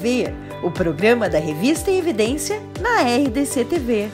TV, o programa da revista em evidência na RDC TV.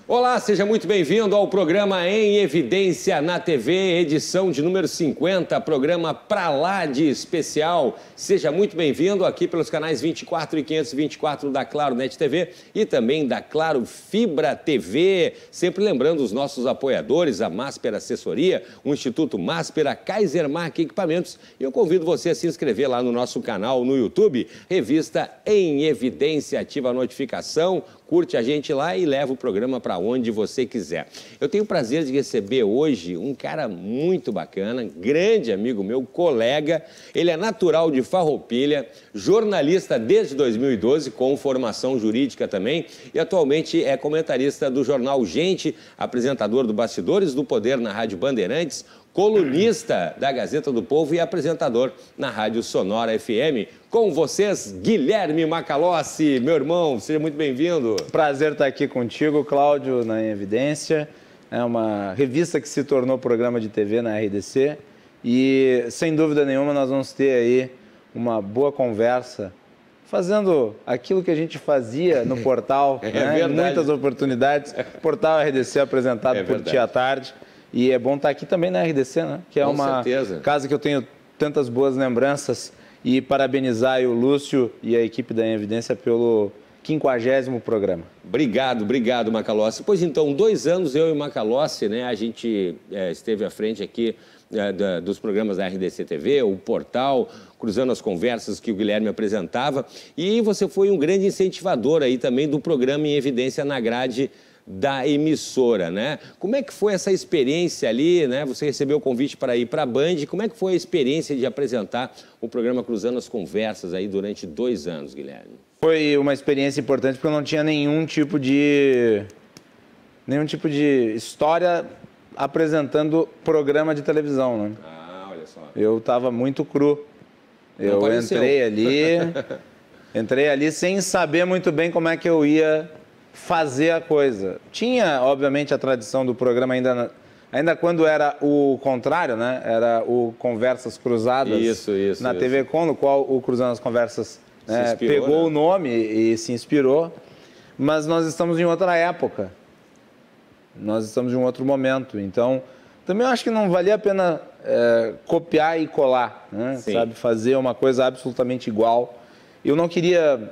Olá, seja muito bem-vindo ao programa Em Evidência na TV, edição de número 50, programa pra lá de especial. Seja muito bem-vindo aqui pelos canais 24 e 524 da Claro Net TV e também da Claro Fibra TV. Sempre lembrando os nossos apoiadores, a Másper Assessoria, o Instituto Másper, a Kaiser Mark Equipamentos. E eu convido você a se inscrever lá no nosso canal no YouTube, Revista Em Evidência, ativa a notificação, curte a gente lá e leva o programa para onde você quiser. Eu tenho o prazer de receber hoje um cara muito bacana, grande amigo meu, colega. Ele é natural de Farroupilha, jornalista desde 2012, com formação jurídica também, e atualmente é comentarista do jornal Gente, apresentador do Bastidores do Poder na Rádio Bandeirantes, colunista da Gazeta do Povo e apresentador na Rádio Sonora FM. Com vocês, Guilherme Macalossi, meu irmão, seja muito bem-vindo. Prazer estar aqui contigo, Cláudio, na Em Evidência. É uma revista que se tornou programa de TV na RDC e, sem dúvida nenhuma, nós vamos ter aí uma boa conversa fazendo aquilo que a gente fazia no portal, né? Muitas oportunidades. Portal RDC apresentado por ti à tarde. E é bom estar aqui também na RDC, né? Que é uma casa que eu tenho tantas boas lembranças. E parabenizar o Lúcio e a equipe da Em Evidência pelo 50º programa. Obrigado, Macalossi. Pois então, 2 anos eu e o Macalossi, né? A gente esteve à frente aqui dos programas da RDC TV, o portal, cruzando as conversas que o Guilherme apresentava. E você foi um grande incentivador aí também do programa Em Evidência na grade da emissora, né? Como é que foi essa experiência ali, né? Você recebeu o convite para ir para a Band. Como é que foi a experiência de apresentar o programa Cruzando as Conversas aí durante 2 anos, Guilherme? Foi uma experiência importante porque eu não tinha nenhum tipo de história apresentando programa de televisão, né? Ah, olha só. Eu estava muito cru. Eu entrei ali sem saber muito bem como é que eu ia fazer a coisa. Tinha, obviamente, a tradição do programa ainda quando era o contrário, né? Era o Conversas Cruzadas na TV Com, no qual o Cruzando as Conversas pegou o nome e se inspirou. Mas nós estamos em outra época. Nós estamos em um outro momento. Então, também eu acho que não valia a pena copiar e colar, né? Sabe? Fazer uma coisa absolutamente igual. Eu não queria...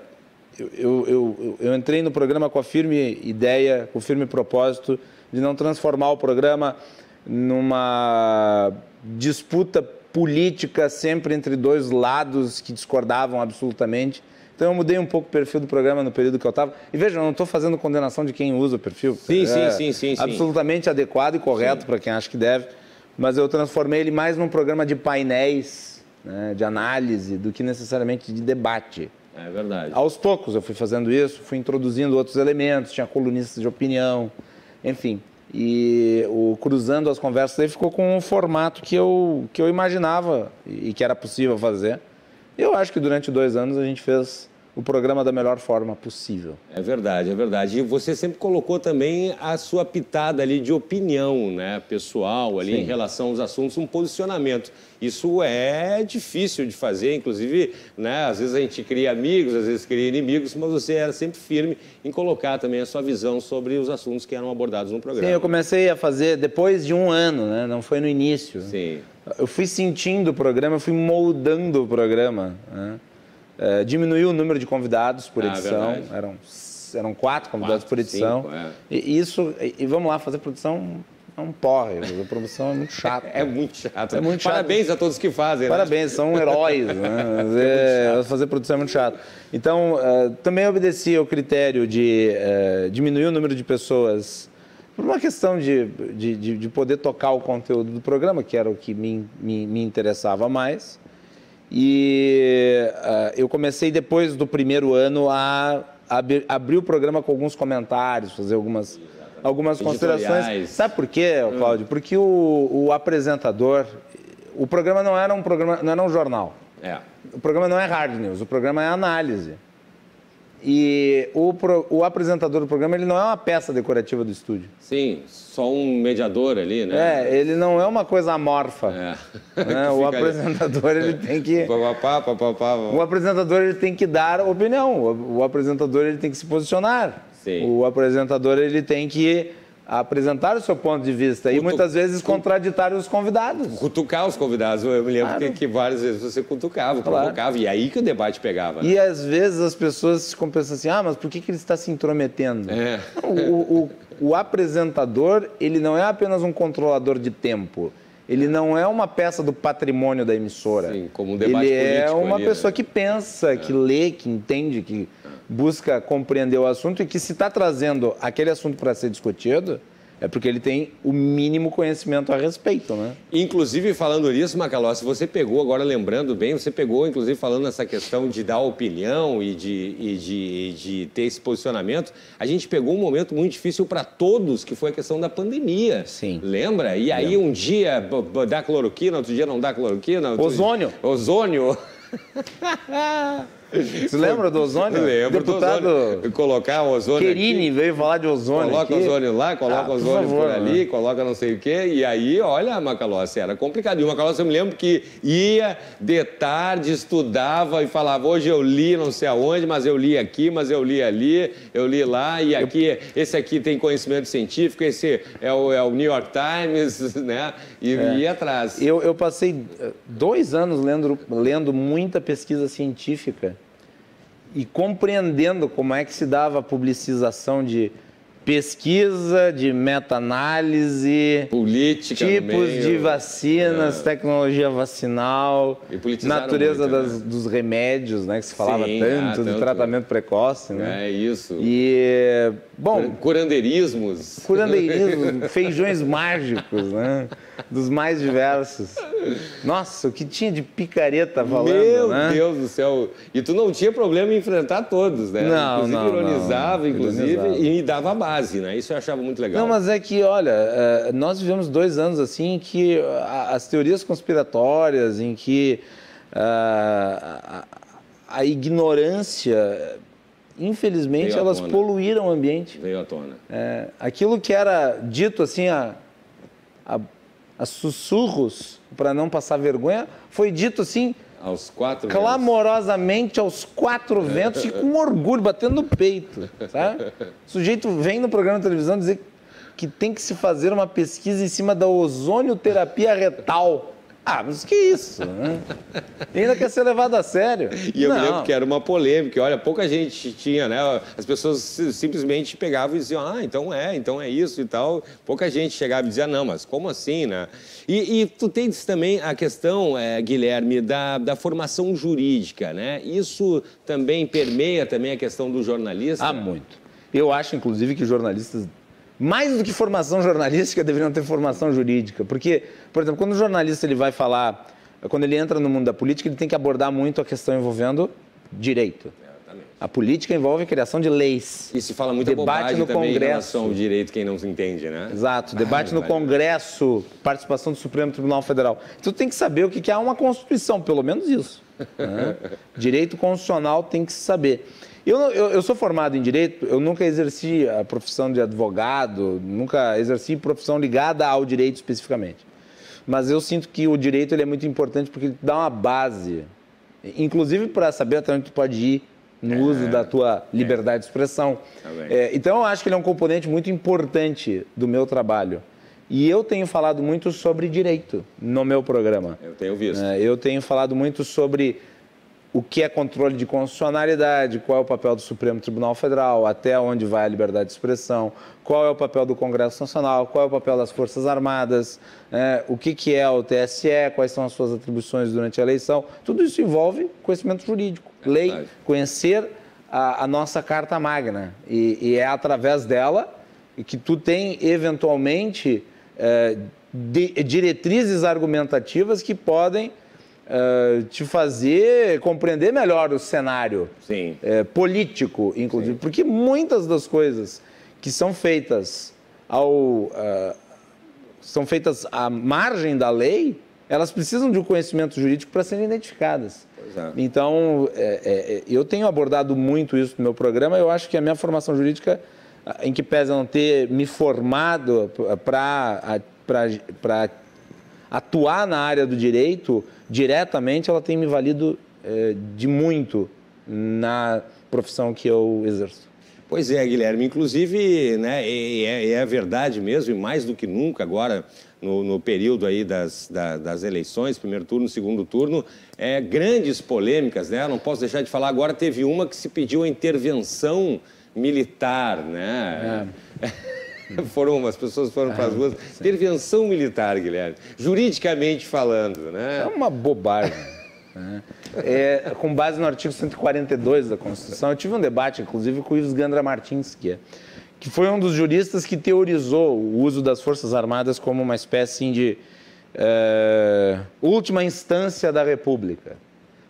Eu entrei no programa com a firme ideia, com o firme propósito de não transformar o programa numa disputa política sempre entre 2 lados que discordavam absolutamente. Então eu mudei um pouco o perfil do programa no período que eu estava. E veja, eu não estou fazendo condenação de quem usa o perfil. Sim. Absolutamente adequado e correto para quem acha que deve. Mas eu transformei ele mais num programa de painéis, né, de análise, do que necessariamente de debate. É verdade. Aos poucos eu fui fazendo isso, fui introduzindo outros elementos, tinha colunistas de opinião, enfim. E o Cruzando as Conversas aí ficou com um formato que eu imaginava e que era possível fazer. Eu acho que durante 2 anos a gente fez o programa da melhor forma possível. É verdade. E você sempre colocou também a sua pitada ali de opinião, né, pessoal, ali em relação aos assuntos, um posicionamento. Isso é difícil de fazer, inclusive, né, às vezes a gente cria amigos, às vezes cria inimigos, mas você era sempre firme em colocar também a sua visão sobre os assuntos que eram abordados no programa. Sim, eu comecei a fazer depois de 1 ano, né, não foi no início. Sim. Eu fui sentindo o programa, eu fui moldando o programa, né? Diminuiu o número de convidados por edição, eram 4 convidados por edição. 5, E vamos lá, fazer produção é um porre, a produção é muito chata. É muito chato. É muito chato. Parabéns a todos que fazem. Parabéns, são heróis. Né? Fazer produção é muito chato. Então, também obedeci ao critério de diminuir o número de pessoas por uma questão de poder tocar o conteúdo do programa, que era o que me interessava mais. E eu comecei, depois do primeiro ano, a abrir o programa com alguns comentários, fazer algumas considerações. Sabe por quê, Cláudio? Porque o apresentador... O programa não era um jornal. O programa não é hard news, o programa é análise. E o apresentador do programa, ele não é uma peça decorativa do estúdio. Sim, só um mediador ali, né? Ele não é uma coisa amorfa. Né? O apresentador, ele tem que... O apresentador, ele tem que dar opinião. O apresentador, ele tem que se posicionar. Sim. O apresentador, ele tem que apresentar o seu ponto de vista e muitas vezes contraditar os convidados. Cutucar os convidados. Eu me lembro que várias vezes você cutucava, provocava, e aí que o debate pegava. Né? E às vezes as pessoas pensam assim, mas por que ele está se intrometendo? O apresentador, ele não é apenas um controlador de tempo. Ele não é uma peça do patrimônio da emissora. Sim, como um debate político. Ele é uma ali, pessoa que pensa, que lê, que entende, que busca compreender o assunto e que se está trazendo aquele assunto para ser discutido, é porque ele tem o mínimo conhecimento a respeito, né? Inclusive, falando nisso, Macalossi, você pegou, agora lembrando bem, você pegou, inclusive, falando nessa questão de dar opinião e de ter esse posicionamento, a gente pegou um momento muito difícil para todos, que foi a questão da pandemia. Sim. Lembra? E aí um dia dá cloroquina, outro dia não dá cloroquina. Ozônio. Ozônio. Você lembra do ozônio? Lembro Deputado do ozônio. Colocar o ozônio Querini aqui, veio falar de ozônio coloca aqui. ozônio lá, coloca ozônio por favor, por ali, né? coloca não sei o quê. E aí, olha, Macalossi, era complicado. E o Macalossi, eu me lembro que ia de tarde, estudava e falava, hoje eu li não sei aonde, mas eu li aqui, mas eu li ali, eu li lá, e aqui, esse aqui tem conhecimento científico, esse é o New York Times, né? E ia atrás. Eu passei 2 anos lendo muita pesquisa científica e compreendendo como é que se dava a publicização de pesquisa, de meta-análise, política, tipos de vacinas, tecnologia vacinal, natureza muito, dos remédios, né, que se falava Sim, tanto de tratamento precoce, né? É isso. E bom, curandeirismos, feijões mágicos, né? Dos mais diversos. Nossa, o que tinha de picareta falando, Meu né? Deus do céu. E tu não tinha problema em enfrentar todos, né? Inclusive ironizava, e dava a base, né? Isso eu achava muito legal. Não, mas é que, olha, nós vivemos 2 anos assim em que as teorias conspiratórias, em que a ignorância, infelizmente, elas poluíram o ambiente. Veio à tona. Aquilo que era dito assim a sussurros, para não passar vergonha, foi dito assim, aos 4 clamorosamente aos 4 ventos e com orgulho, batendo no peito, sabe? O sujeito vem no programa de televisão dizer que tem que se fazer uma pesquisa em cima da ozonioterapia retal. Mas que isso, né? Ainda quer ser levado a sério. E eu me lembro que era uma polêmica. Olha, pouca gente tinha, né? As pessoas simplesmente pegavam e diziam, então é isso e tal. Pouca gente chegava e dizia, não, mas como assim, né? E tu tens também a questão, Guilherme, da formação jurídica, né? Isso também permeia também a questão do jornalista? Muito. Eu acho, inclusive, que jornalistas... Mais do que formação jornalística, deveriam ter formação jurídica. Porque, por exemplo, quando o jornalista ele vai falar, quando ele entra no mundo da política, ele tem que abordar muito a questão envolvendo direito. Exatamente. A política envolve a criação de leis. E se fala muita bobagem no também Congresso. Em relação ao direito, quem não se entende, né? Exato. Debate no Congresso, participação do Supremo Tribunal Federal. Então tem que saber o que é uma Constituição, pelo menos isso. Né? Direito constitucional tem que se saber. Eu sou formado em Direito, eu nunca exerci a profissão de advogado, nunca exerci profissão ligada ao direito especificamente. Mas eu sinto que o direito ele é muito importante porque ele dá uma base, inclusive para saber até onde tu pode ir no uso da tua liberdade de expressão. Então eu acho que ele é um componente muito importante do meu trabalho. E eu tenho falado muito sobre direito no meu programa. Eu tenho visto. Eu tenho falado muito sobre o que é controle de constitucionalidade, qual é o papel do Supremo Tribunal Federal, até onde vai a liberdade de expressão, qual é o papel do Congresso Nacional, qual é o papel das Forças Armadas, o que é o TSE, quais são as suas atribuições durante a eleição. Tudo isso envolve conhecimento jurídico, lei, conhecer a nossa Carta Magna. E é através dela que tu tem, eventualmente, diretrizes argumentativas que podem te fazer compreender melhor o cenário político, inclusive. Sim. Porque muitas das coisas que são feitas são feitas à margem da lei, elas precisam de um conhecimento jurídico para serem identificadas. Então, eu tenho abordado muito isso no meu programa. Eu acho que a minha formação jurídica, em que pese a não ter me formado para atuar na área do direito diretamente, ela tem me valido de muito na profissão que eu exerço. Pois é, Guilherme, inclusive, né, é verdade mesmo, e mais do que nunca agora, no período aí das eleições, primeiro turno, segundo turno, grandes polêmicas, né? Não posso deixar de falar, agora teve uma que se pediu a intervenção militar, né? As pessoas foram para as ruas. Sim. Intervenção militar, Guilherme, juridicamente falando, né? É uma bobagem. Com base no artigo 142 da Constituição. Eu tive um debate, inclusive, com o Ives Gandra Martins, que foi um dos juristas que teorizou o uso das Forças Armadas como uma espécie de última instância da República,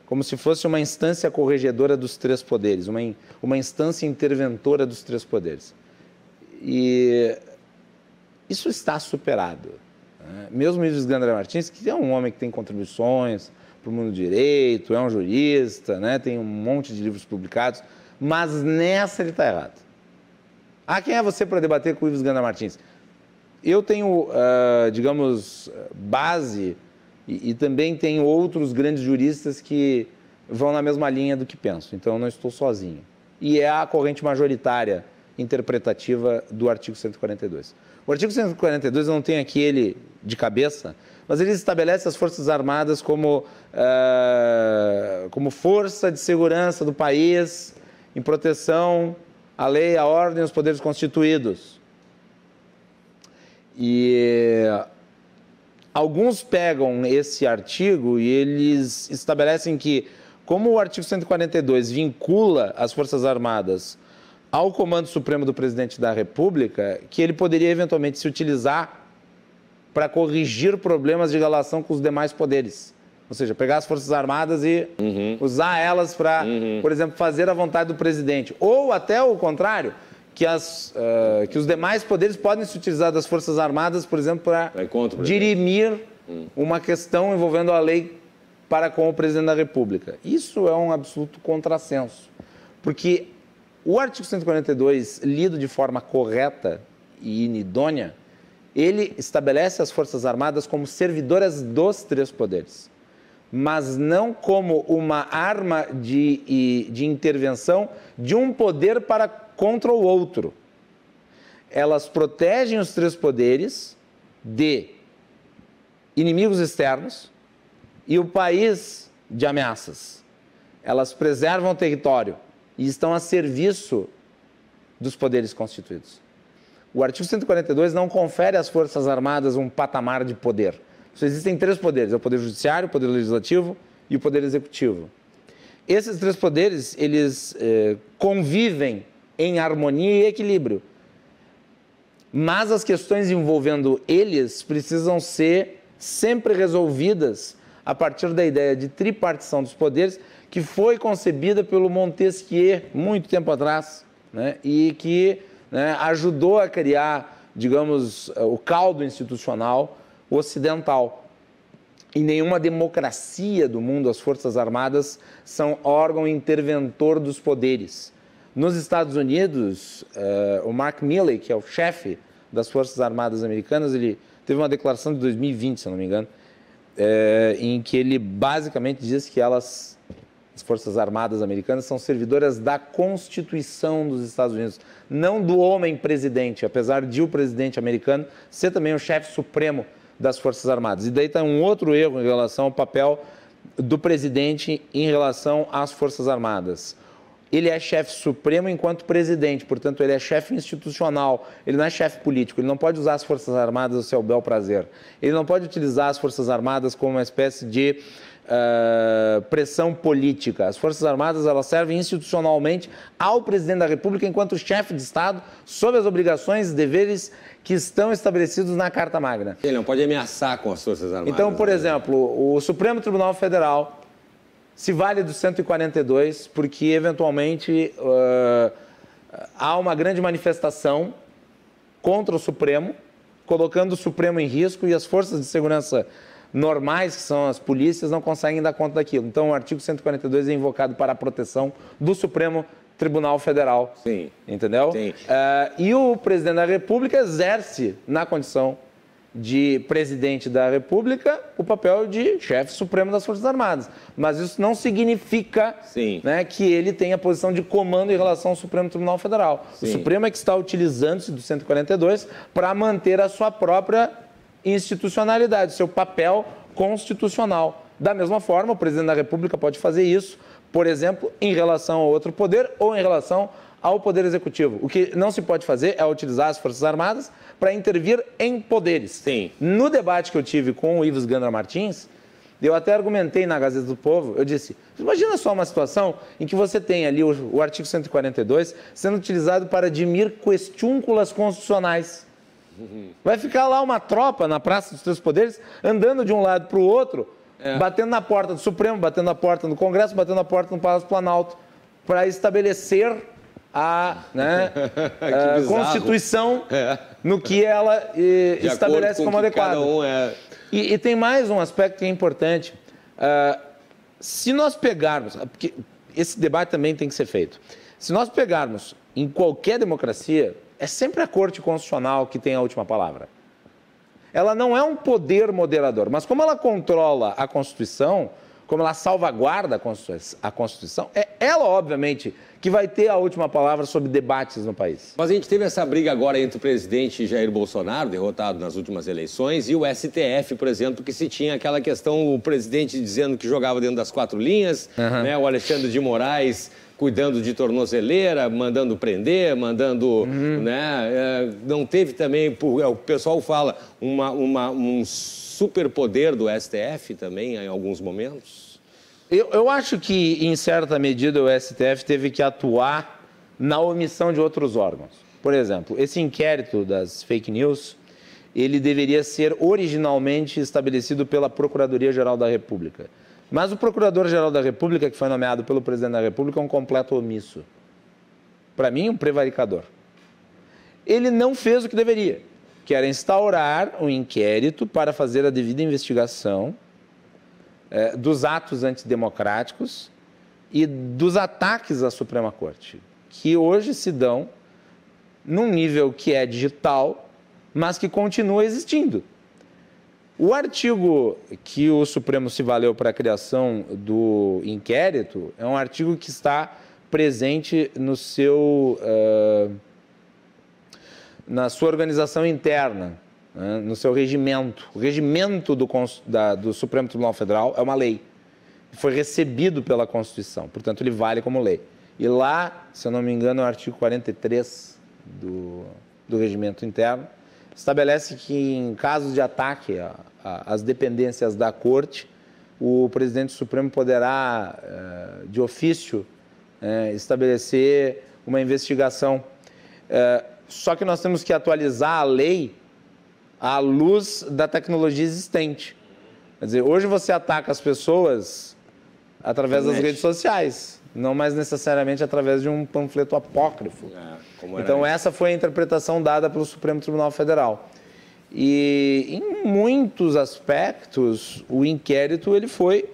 como se fosse uma instância corregedora dos três poderes, uma instância interventora dos três poderes. E isso está superado. Mesmo o Ives Gandra Martins, que é um homem que tem contribuições para o mundo do direito, é um jurista, né? Tem um monte de livros publicados, mas nessa ele está errado. Quem é você para debater com o Ives Gandra Martins? Eu tenho, digamos, base e também tenho outros grandes juristas que vão na mesma linha do que penso, então eu não estou sozinho. E é a corrente majoritária interpretativa do artigo 142. O artigo 142, eu não tenho aqui ele de cabeça, mas ele estabelece as Forças Armadas como força de segurança do país, em proteção à lei, à ordem e aos poderes constituídos. E alguns pegam esse artigo e eles estabelecem que, como o artigo 142 vincula as Forças Armadas ao Comando Supremo do Presidente da República, que ele poderia eventualmente se utilizar para corrigir problemas de relação com os demais poderes. Ou seja, pegar as Forças Armadas e usar elas para, por exemplo, fazer a vontade do presidente. Ou até o contrário, que os demais poderes podem se utilizar das Forças Armadas, por exemplo, para dirimir uma questão envolvendo a lei para com o presidente da República. Isso é um absoluto contrassenso, porque o artigo 142, lido de forma correta e inidônea, ele estabelece as Forças Armadas como servidoras dos três poderes, mas não como uma arma de intervenção de um poder contra o outro. Elas protegem os três poderes de inimigos externos e o país de ameaças. Elas preservam o território e estão a serviço dos poderes constituídos. O artigo 142 não confere às Forças Armadas um patamar de poder. Só existem três poderes, é o Poder Judiciário, o Poder Legislativo e o Poder Executivo. Esses três poderes, eles convivem em harmonia e equilíbrio. Mas as questões envolvendo eles precisam ser sempre resolvidas a partir da ideia de tripartição dos poderes, que foi concebida pelo Montesquieu muito tempo atrás, né? E que ajudou a criar, digamos, o caldo institucional ocidental. Em nenhuma democracia do mundo as Forças Armadas são órgão interventor dos poderes. Nos Estados Unidos, o Mark Milley, que é o chefe das Forças Armadas americanas, ele teve uma declaração de 2020, se eu não me engano, em que ele basicamente diz que as Forças Armadas americanas são servidoras da Constituição dos Estados Unidos, não do homem presidente, apesar de o presidente americano ser também o chefe supremo das Forças Armadas. E daí está um outro erro em relação ao papel do presidente em relação às Forças Armadas. Ele é chefe supremo enquanto presidente, portanto, ele é chefe institucional, ele não é chefe político, ele não pode usar as Forças Armadas ao seu bel prazer. Ele não pode utilizar as Forças Armadas como uma espécie de pressão política. As Forças Armadas, elas servem institucionalmente ao presidente da República enquanto chefe de Estado, sob as obrigações e deveres que estão estabelecidos na Carta Magna. Ele não pode ameaçar com as Forças Armadas. Então, por exemplo, o Supremo Tribunal Federal se vale do 142 porque, eventualmente, há uma grande manifestação contra o Supremo, colocando o Supremo em risco e as forças de segurança normais, que são as polícias, não conseguem dar conta daquilo. Então, o artigo 142 é invocado para a proteção do Supremo Tribunal Federal. Sim. Entendeu? Sim. E o presidente da República exerce, na condição de presidente da República, o papel de chefe supremo das Forças Armadas. Mas isso não significa, né, que ele tenha posição de comando em relação ao Supremo Tribunal Federal. Sim. O Supremo é que está utilizando-se do 142 para manter a sua própria institucionalidade, seu papel constitucional. Da mesma forma, o presidente da República pode fazer isso, por exemplo, em relação ao outro poder ou em relação ao Poder Executivo. O que não se pode fazer é utilizar as Forças Armadas para intervir em poderes. Sim. No debate que eu tive com o Ives Gandra Martins, eu até argumentei na Gazeta do Povo, eu disse, imagina só uma situação em que você tem ali o artigo 142 sendo utilizado para dirimir questiúnculas constitucionais. Vai ficar lá uma tropa na Praça dos Três Poderes, andando de um lado para o outro, batendo na porta do Supremo, batendo na porta do Congresso, batendo na porta do Palácio Planalto, para estabelecer a Constituição no que ela estabelece como adequado. E tem mais um aspecto que é importante. Se nós pegarmos, porque esse debate também tem que ser feito, se nós pegarmos em qualquer democracia, é sempre a Corte Constitucional que tem a última palavra. Ela não é um poder moderador, mas como ela controla a Constituição, como ela salvaguarda a Constituição, é ela, obviamente, que vai ter a última palavra sobre debates no país. Mas a gente teve essa briga agora entre o presidente Jair Bolsonaro, derrotado nas últimas eleições, e o STF, por exemplo, que se tinha aquela questão, o presidente dizendo que jogava dentro das 4 linhas, né, o Alexandre de Moraes cuidando de tornozeleira, mandando prender, mandando... né, não teve também, o pessoal fala, um superpoder do STF também em alguns momentos? Eu acho que, em certa medida, o STF teve que atuar na omissão de outros órgãos. Por exemplo, esse inquérito das fake news, ele deveria ser originalmente estabelecido pela Procuradoria-Geral da República. Mas o Procurador-Geral da República, que foi nomeado pelo Presidente da República, é um completo omisso. Para mim, um prevaricador. Ele não fez o que deveria, que era instaurar um inquérito para fazer a devida investigação dos atos antidemocráticos e dos ataques à Suprema Corte, que hoje se dão num nível que é digital, mas que continua existindo. O artigo que o Supremo se valeu para a criação do inquérito é um artigo que está presente no na sua organização interna, né, no seu regimento. O regimento do Supremo Tribunal Federal é uma lei. Foi recebido pela Constituição, portanto, ele vale como lei. E lá, se eu não me engano, é o artigo 43 do regimento interno, estabelece que, em caso de ataque às dependências da Corte, o presidente do Supremo poderá, de ofício, estabelecer uma investigação. Só que nós temos que atualizar a lei à luz da tecnologia existente. Quer dizer, hoje você ataca as pessoas através das redes sociais, não mais necessariamente através de um panfleto apócrifo. Então, essa foi a interpretação dada pelo Supremo Tribunal Federal. E, em muitos aspectos, o inquérito ele foi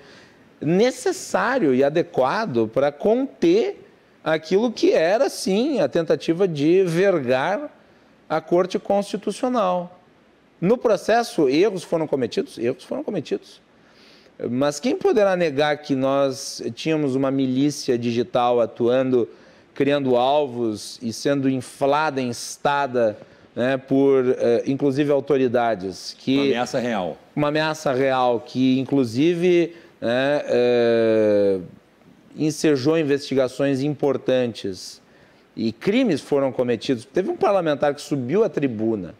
necessário e adequado para conter aquilo que era, sim, a tentativa de vergar a Corte Constitucional. No processo, erros foram cometidos? Erros foram cometidos. Mas quem poderá negar que nós tínhamos uma milícia digital atuando, criando alvos e sendo inflada, instada, né, por, inclusive, autoridades que... Uma ameaça real. Uma ameaça real que, inclusive, ensejou investigações importantes e crimes foram cometidos. Teve um parlamentar que subiu à tribuna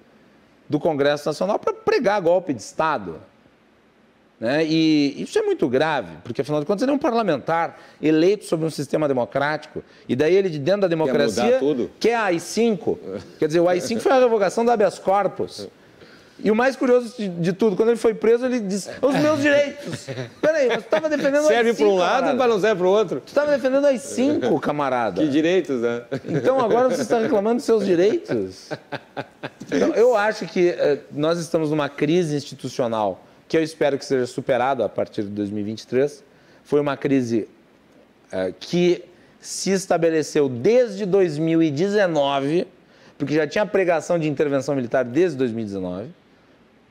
do Congresso Nacional para pregar golpe de Estado. Né? E isso é muito grave, porque, afinal de contas, ele é um parlamentar eleito sob um sistema democrático, e daí ele, de dentro da democracia, quer a AI-5. Quer dizer, o AI-5 foi a revogação do habeas corpus. E o mais curioso de tudo, quando ele foi preso, ele disse, os meus direitos. Peraí, você estava defendendo o AI-5, serve para um lado, mas não serve para o outro. Você estava defendendo o AI-5, camarada. Que direitos, né? Então, agora você está reclamando dos seus direitos? Então, eu acho que nós estamos numa crise institucional que eu espero que seja superado a partir de 2023. Foi uma crise que se estabeleceu desde 2019, porque já tinha pregação de intervenção militar desde 2019,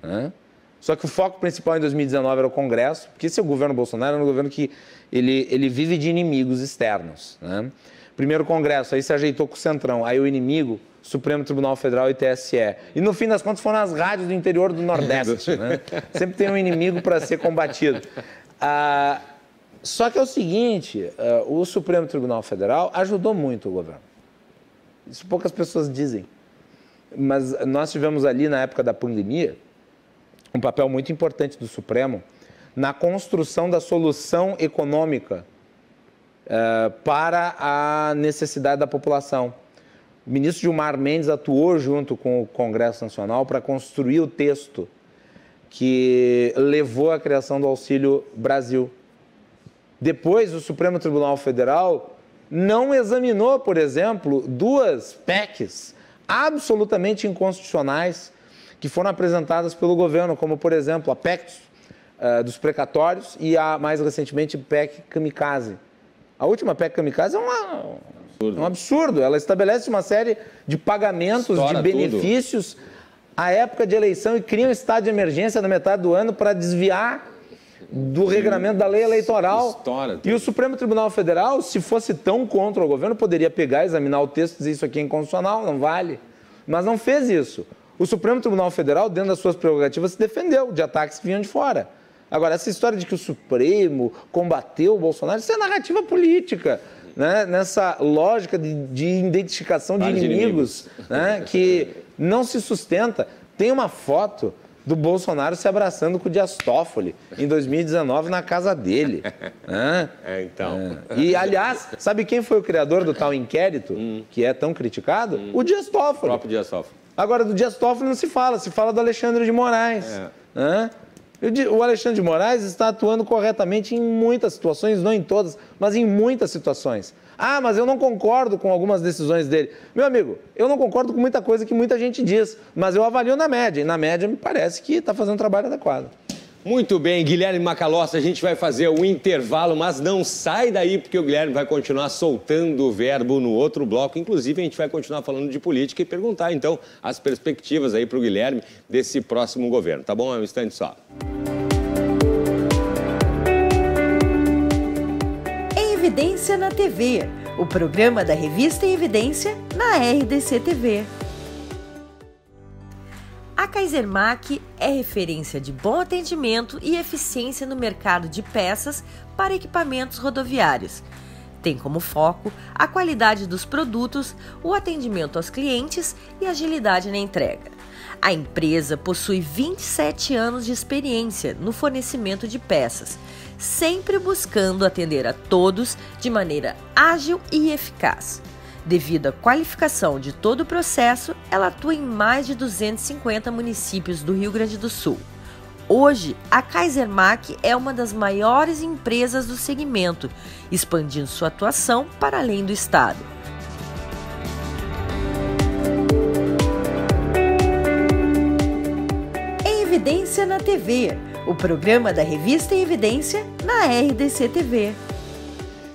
né? Só que o foco principal em 2019 era o Congresso, porque esse é o governo Bolsonaro, é um governo que ele vive de inimigos externos, né? Primeiro o Congresso, aí se ajeitou com o Centrão, aí o inimigo, Supremo Tribunal Federal e TSE. E no fim das contas foram as rádios do interior do Nordeste, né? Sempre tem um inimigo para ser combatido. Só que é o seguinte, o Supremo Tribunal Federal ajudou muito o governo. Isso poucas pessoas dizem. Mas nós tivemos ali, na época da pandemia, um papel muito importante do Supremo na construção da solução econômica para a necessidade da população. O ministro Gilmar Mendes atuou junto com o Congresso Nacional para construir o texto que levou à criação do Auxílio Brasil. Depois, o Supremo Tribunal Federal não examinou, por exemplo, duas PECs absolutamente inconstitucionais que foram apresentadas pelo governo, como, por exemplo, a PEC dos precatórios e, mais recentemente, PEC Kamikaze. A última PEC Kamikaze é um absurdo. Ela estabelece uma série de pagamentos, de benefícios à época de eleição e cria um estado de emergência na metade do ano para desviar do regramento da lei eleitoral. E o Supremo Tribunal Federal, se fosse tão contra o governo, poderia pegar, examinar o texto e dizer isso aqui é inconstitucional, não vale. Mas não fez isso. O Supremo Tribunal Federal, dentro das suas prerrogativas, se defendeu de ataques que vinham de fora. Agora, essa história de que o Supremo combateu o Bolsonaro, isso é narrativa política, né? Nessa lógica de identificação de inimigos, né? Que não se sustenta. Tem uma foto do Bolsonaro se abraçando com o Dias Toffoli em 2019 na casa dele. Né? E, aliás, sabe quem foi o criador do tal inquérito, que é tão criticado? O Dias Toffoli. O próprio Dias Toffoli. Agora, do Dias Toffoli não se fala do Alexandre de Moraes. Né? O Alexandre de Moraes está atuando corretamente em muitas situações, não em todas, mas em muitas situações. Ah, mas eu não concordo com algumas decisões dele. Meu amigo, eu não concordo com muita coisa que muita gente diz, mas eu avalio na média, e na média me parece que está fazendo um trabalho adequado. Muito bem, Guilherme Macalossi, a gente vai fazer o intervalo, mas não sai daí, porque o Guilherme vai continuar soltando o verbo no outro bloco. Inclusive, a gente vai continuar falando de política e perguntar, então, as perspectivas aí para o Guilherme desse próximo governo. Tá bom? É um instante só. Evidência na TV, o programa da revista Evidência na RDC TV. A Kaisermac é referência de bom atendimento e eficiência no mercado de peças para equipamentos rodoviários. Tem como foco a qualidade dos produtos, o atendimento aos clientes e agilidade na entrega. A empresa possui 27 anos de experiência no fornecimento de peças, sempre buscando atender a todos de maneira ágil e eficaz. Devido à qualificação de todo o processo, ela atua em mais de 250 municípios do Rio Grande do Sul. Hoje, a Kaisermac é uma das maiores empresas do segmento, expandindo sua atuação para além do estado. Evidência na TV, o programa da revista Evidência na RDC TV.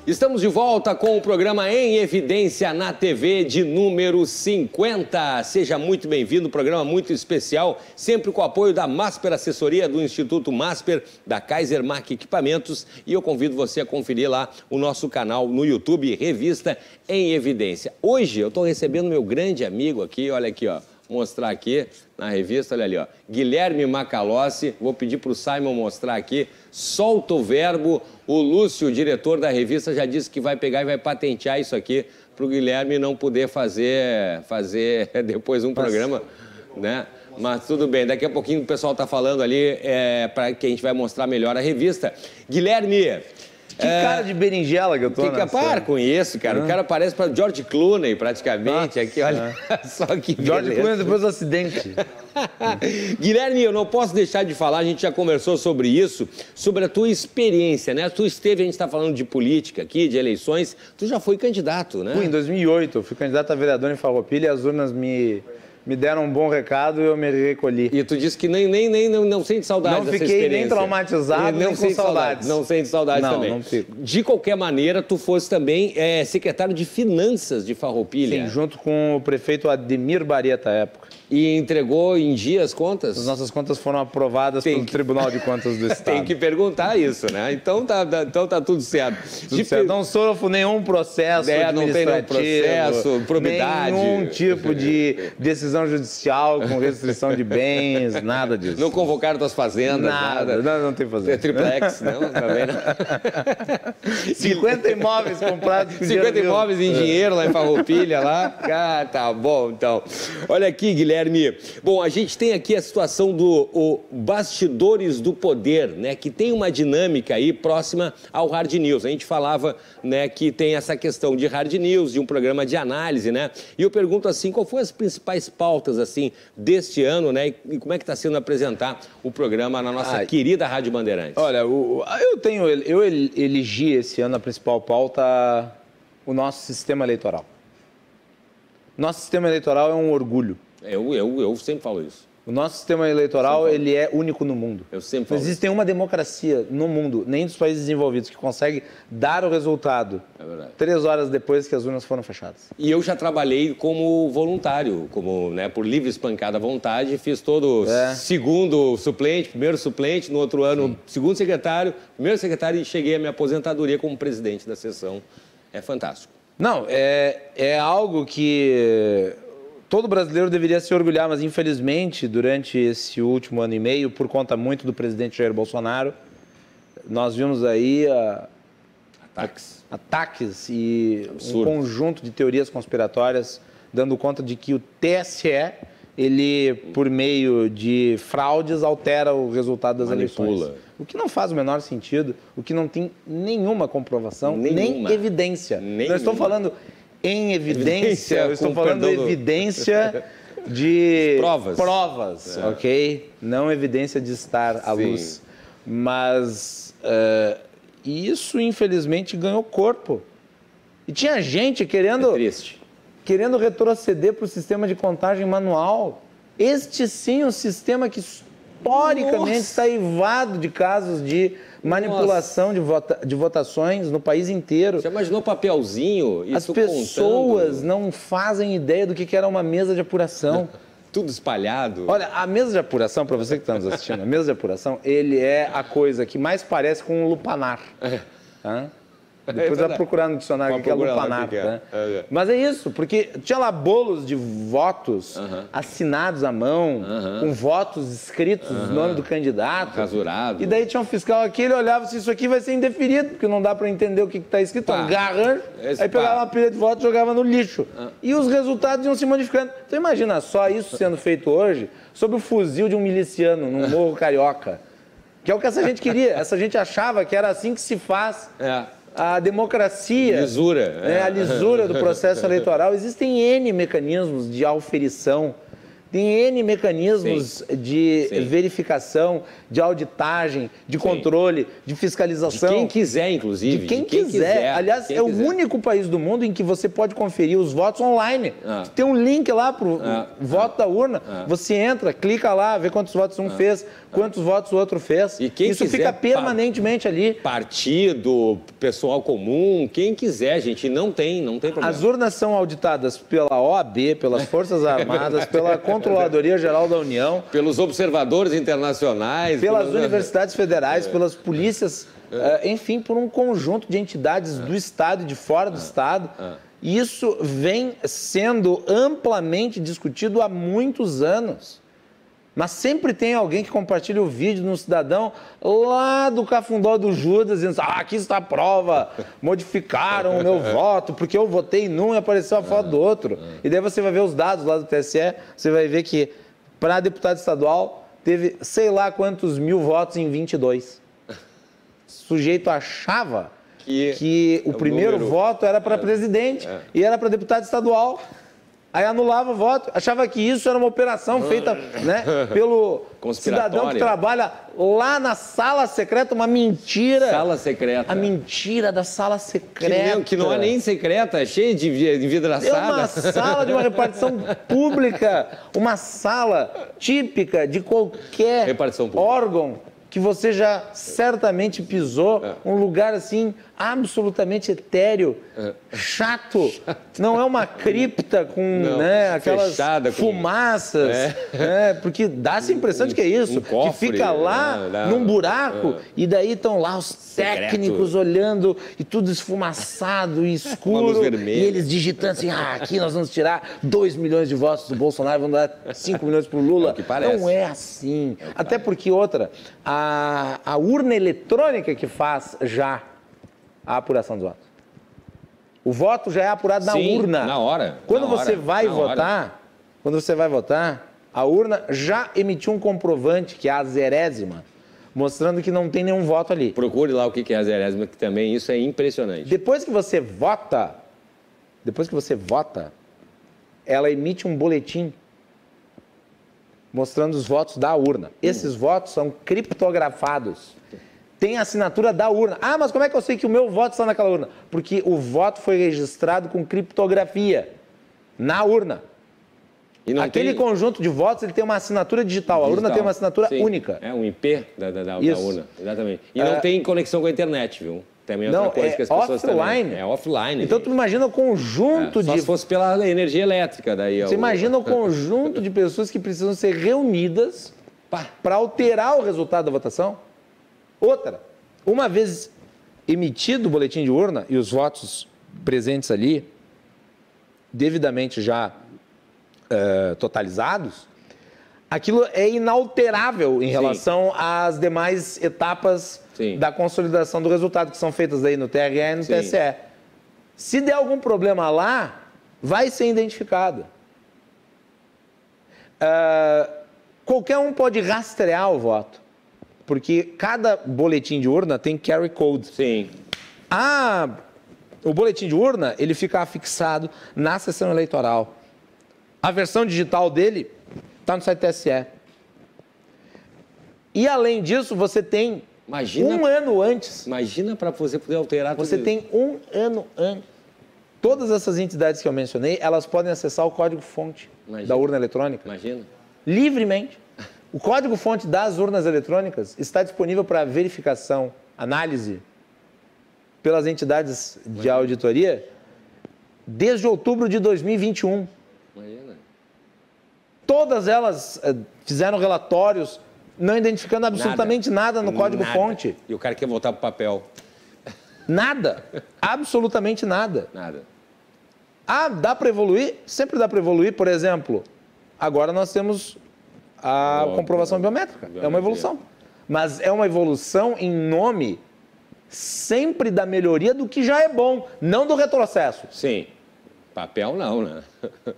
Estamos de volta com o programa Em Evidência na TV de número 50. Seja muito bem-vindo, programa muito especial, sempre com o apoio da Masper Assessoria, do Instituto Masper, da Kaisermac Equipamentos. E eu convido você a conferir lá o nosso canal no YouTube, Revista Em Evidência. Hoje eu estou recebendo meu grande amigo aqui, olha aqui, ó. Mostrar aqui na revista, olha ali, ó, Guilherme Macalossi. Vou pedir para o Simon mostrar aqui. Solta o verbo. O Lúcio, o diretor da revista, já disse que vai pegar e vai patentear isso aqui para o Guilherme não poder fazer depois um programa, né? Mas tudo bem, daqui a pouquinho o pessoal está falando ali para que a gente vai mostrar melhor a revista. Guilherme... Que cara de berinjela que eu tô, né? Para com isso, cara. O cara parece para George Clooney, praticamente. Aqui, olha só que beleza. George Clooney depois do acidente. Guilherme, eu não posso deixar de falar, a gente já conversou sobre isso, sobre a tua experiência, né? Tu esteve, a gente está falando de política aqui, de eleições, tu já foi candidato, né? Fui, em 2008, eu fui candidato a vereador em Farroupilha e as urnas me me deram um bom recado e eu me recolhi. E tu disse que não sente saudade não dessa experiência. Não fiquei nem traumatizado, nem com saudades. Não sente saudades também. Não fico. De qualquer maneira, tu fosse também secretário de Finanças de Farroupilha. Sim, junto com o prefeito Ademir Bareta, à época. E entregou em dia as contas? As nossas contas foram aprovadas pelo Tribunal de Contas do Estado. Tem que perguntar isso, né? Então tá tudo certo. Tudo certo. Não sofro nenhum processo não tem nenhum processo, probidade. Nenhum tipo de decisão judicial com restrição de bens, nada disso. Não convocaram tuas fazendas, nada. Não tem fazenda. É triplex, não? Também não. 50 imóveis comprados com 50 imóveis em dinheiro lá em Farroupilha, lá. Ah, tá bom, então. Olha aqui, Guilherme. Bom, a gente tem aqui a situação do Bastidores do Poder, né? Que tem uma dinâmica aí próxima ao Hard News. A gente falava, né, que tem essa questão de Hard News, de um programa de análise, né? E eu pergunto assim, qual foram as principais pautas, assim, deste ano, né? E como é que está sendo apresentar o programa na nossa querida Rádio Bandeirantes? Olha, eu elegi esse ano a principal pauta, o nosso sistema eleitoral. Nosso sistema eleitoral é um orgulho. Eu sempre falo isso. O nosso sistema eleitoral, ele é único no mundo. Eu sempre falo Não existe nenhuma democracia no mundo, nem dos países desenvolvidos, que consegue dar o resultado 3 horas depois que as urnas foram fechadas. E eu já trabalhei como voluntário, né, por livre espancada à vontade, fiz todo segundo suplente, primeiro suplente, no outro ano segundo secretário, primeiro secretário e cheguei à minha aposentadoria como presidente da sessão. É fantástico. Não, é algo que todo brasileiro deveria se orgulhar, mas infelizmente, durante esse último ano e meio, por conta muito do presidente Jair Bolsonaro, nós vimos aí ataques e um conjunto de teorias conspiratórias dando conta de que o TSE, ele, por meio de fraudes, altera o resultado das eleições. O que não faz o menor sentido, o que não tem nenhuma comprovação, nem evidência. Não estou falando em evidência, eu estou falando evidência de provas, ok? Não evidência de estar à luz. Mas isso, infelizmente, ganhou corpo. E tinha gente querendo retroceder para o sistema de contagem manual. Este sim, um sistema que historicamente está eivado de casos de manipulação de votações no país inteiro. Você imaginou papelzinho? As pessoas não fazem ideia do que era uma mesa de apuração. Tudo espalhado. Olha, a mesa de apuração, para você que está nos assistindo, a mesa de apuração, ele é a coisa que mais parece com um lupanar. Depois vai procurar no dicionário o que é lupanar. Né? Mas é isso, porque tinha lá bolos de votos assinados à mão, com votos escritos, o nome do candidato. Rasurado. E daí tinha um fiscal aqui, ele olhava se isso aqui vai ser indeferido, porque não dá para entender o que está escrito. Um garran, aí pegava uma pilha de votos e jogava no lixo. E os resultados iam se modificando. Então imagina só isso sendo feito hoje sob o fuzil de um miliciano num morro carioca. Que é o que essa gente queria. Essa gente achava que era assim que se faz. A democracia, a lisura do processo eleitoral. Existem N mecanismos de auferição, tem N mecanismos de verificação, de auditagem, de controle, de fiscalização. De quem quiser, inclusive. De quem quiser. Aliás, é o único país do mundo em que você pode conferir os votos online. Tem um link lá para o voto da urna. Você entra, clica lá, vê quantos votos um fez, quantos votos o outro fez. E quem Isso quiser, fica permanentemente ali. Partido, pessoal comum, quem quiser, gente, não tem problema. As urnas são auditadas pela OAB, pelas Forças Armadas, pela Controladoria Geral da União, pelos observadores internacionais, pelas universidades federais, pelas polícias, enfim, por um conjunto de entidades do Estado e de fora do Estado. Isso vem sendo amplamente discutido há muitos anos. Mas sempre tem alguém que compartilha o vídeo de um cidadão lá do Cafundó do Judas, dizendo aqui está a prova, modificaram o meu voto, porque eu votei num e apareceu a foto do outro. E daí você vai ver os dados lá do TSE, você vai ver que para deputado estadual teve sei lá quantos mil votos em 22. O sujeito achava que o primeiro voto era para presidente e era para deputado estadual. Aí anulava o voto, achava que isso era uma operação feita, né, pelo cidadão que trabalha lá na sala secreta, uma mentira. Sala secreta. A mentira da sala secreta. Que não é nem secreta, é cheia de vidraçada. É uma sala de uma repartição pública, uma sala típica de qualquer órgão que você já certamente pisou, um lugar assim absolutamente etéreo, chato. Não é uma cripta com aquelas fumaças, porque dá essa impressão de que é isso, que fica lá num buraco e daí estão lá os técnicos olhando e tudo esfumaçado e escuro e eles digitando assim, aqui nós vamos tirar 2 milhões de votos do Bolsonaro, vamos dar 5 milhões para o Lula. Não é assim. Até porque a urna eletrônica que faz já a apuração dos votos. O voto já é apurado na urna. Na hora. Quando você vai votar, a urna já emitiu um comprovante, que é a zerésima, mostrando que não tem nenhum voto ali. Procure lá o que é a zerésima, que também isso é impressionante. Depois que você vota, ela emite um boletim mostrando os votos da urna. Esses votos são criptografados. Tem a assinatura da urna. Ah, mas como é que eu sei que o meu voto está naquela urna? Porque o voto foi registrado com criptografia na urna. Aquele conjunto de votos ele tem uma assinatura digital. A urna tem uma assinatura única. É um IP da urna, exatamente. E não tem conexão com a internet, viu? Também outra coisa que as pessoas offline. É offline. Então tu imagina o conjunto só se fosse pela energia elétrica. Daí você imagina o conjunto de pessoas que precisam ser reunidas para alterar o resultado da votação? Outra, uma vez emitido o boletim de urna e os votos presentes ali, devidamente já totalizados, aquilo é inalterável em relação às demais etapas da consolidação do resultado, que são feitas aí no TRE e no TSE. Se der algum problema lá, vai ser identificado. Qualquer um pode rastrear o voto, porque cada boletim de urna tem carry code. Sim. O boletim de urna, ele fica afixado na sessão eleitoral. A versão digital dele está no site TSE. E, além disso, você tem um ano antes. Imagina para você poder alterar tudo isso. Você tem um ano antes. Todas essas entidades que eu mencionei, elas podem acessar o código-fonte da urna eletrônica. Imagina. Livremente. O código-fonte das urnas eletrônicas está disponível para verificação, análise, pelas entidades de auditoria, desde outubro de 2021. Imagina. Todas elas fizeram relatórios não identificando absolutamente nada no código-fonte. E o cara quer voltar para o papel. Nada. Absolutamente nada. Nada. Dá para evoluir? Sempre dá para evoluir. Por exemplo, agora nós temos a comprovação biométrica. É uma evolução. Mas é uma evolução em nome sempre da melhoria do que já é bom, não do retrocesso. Sim. Papel não, né?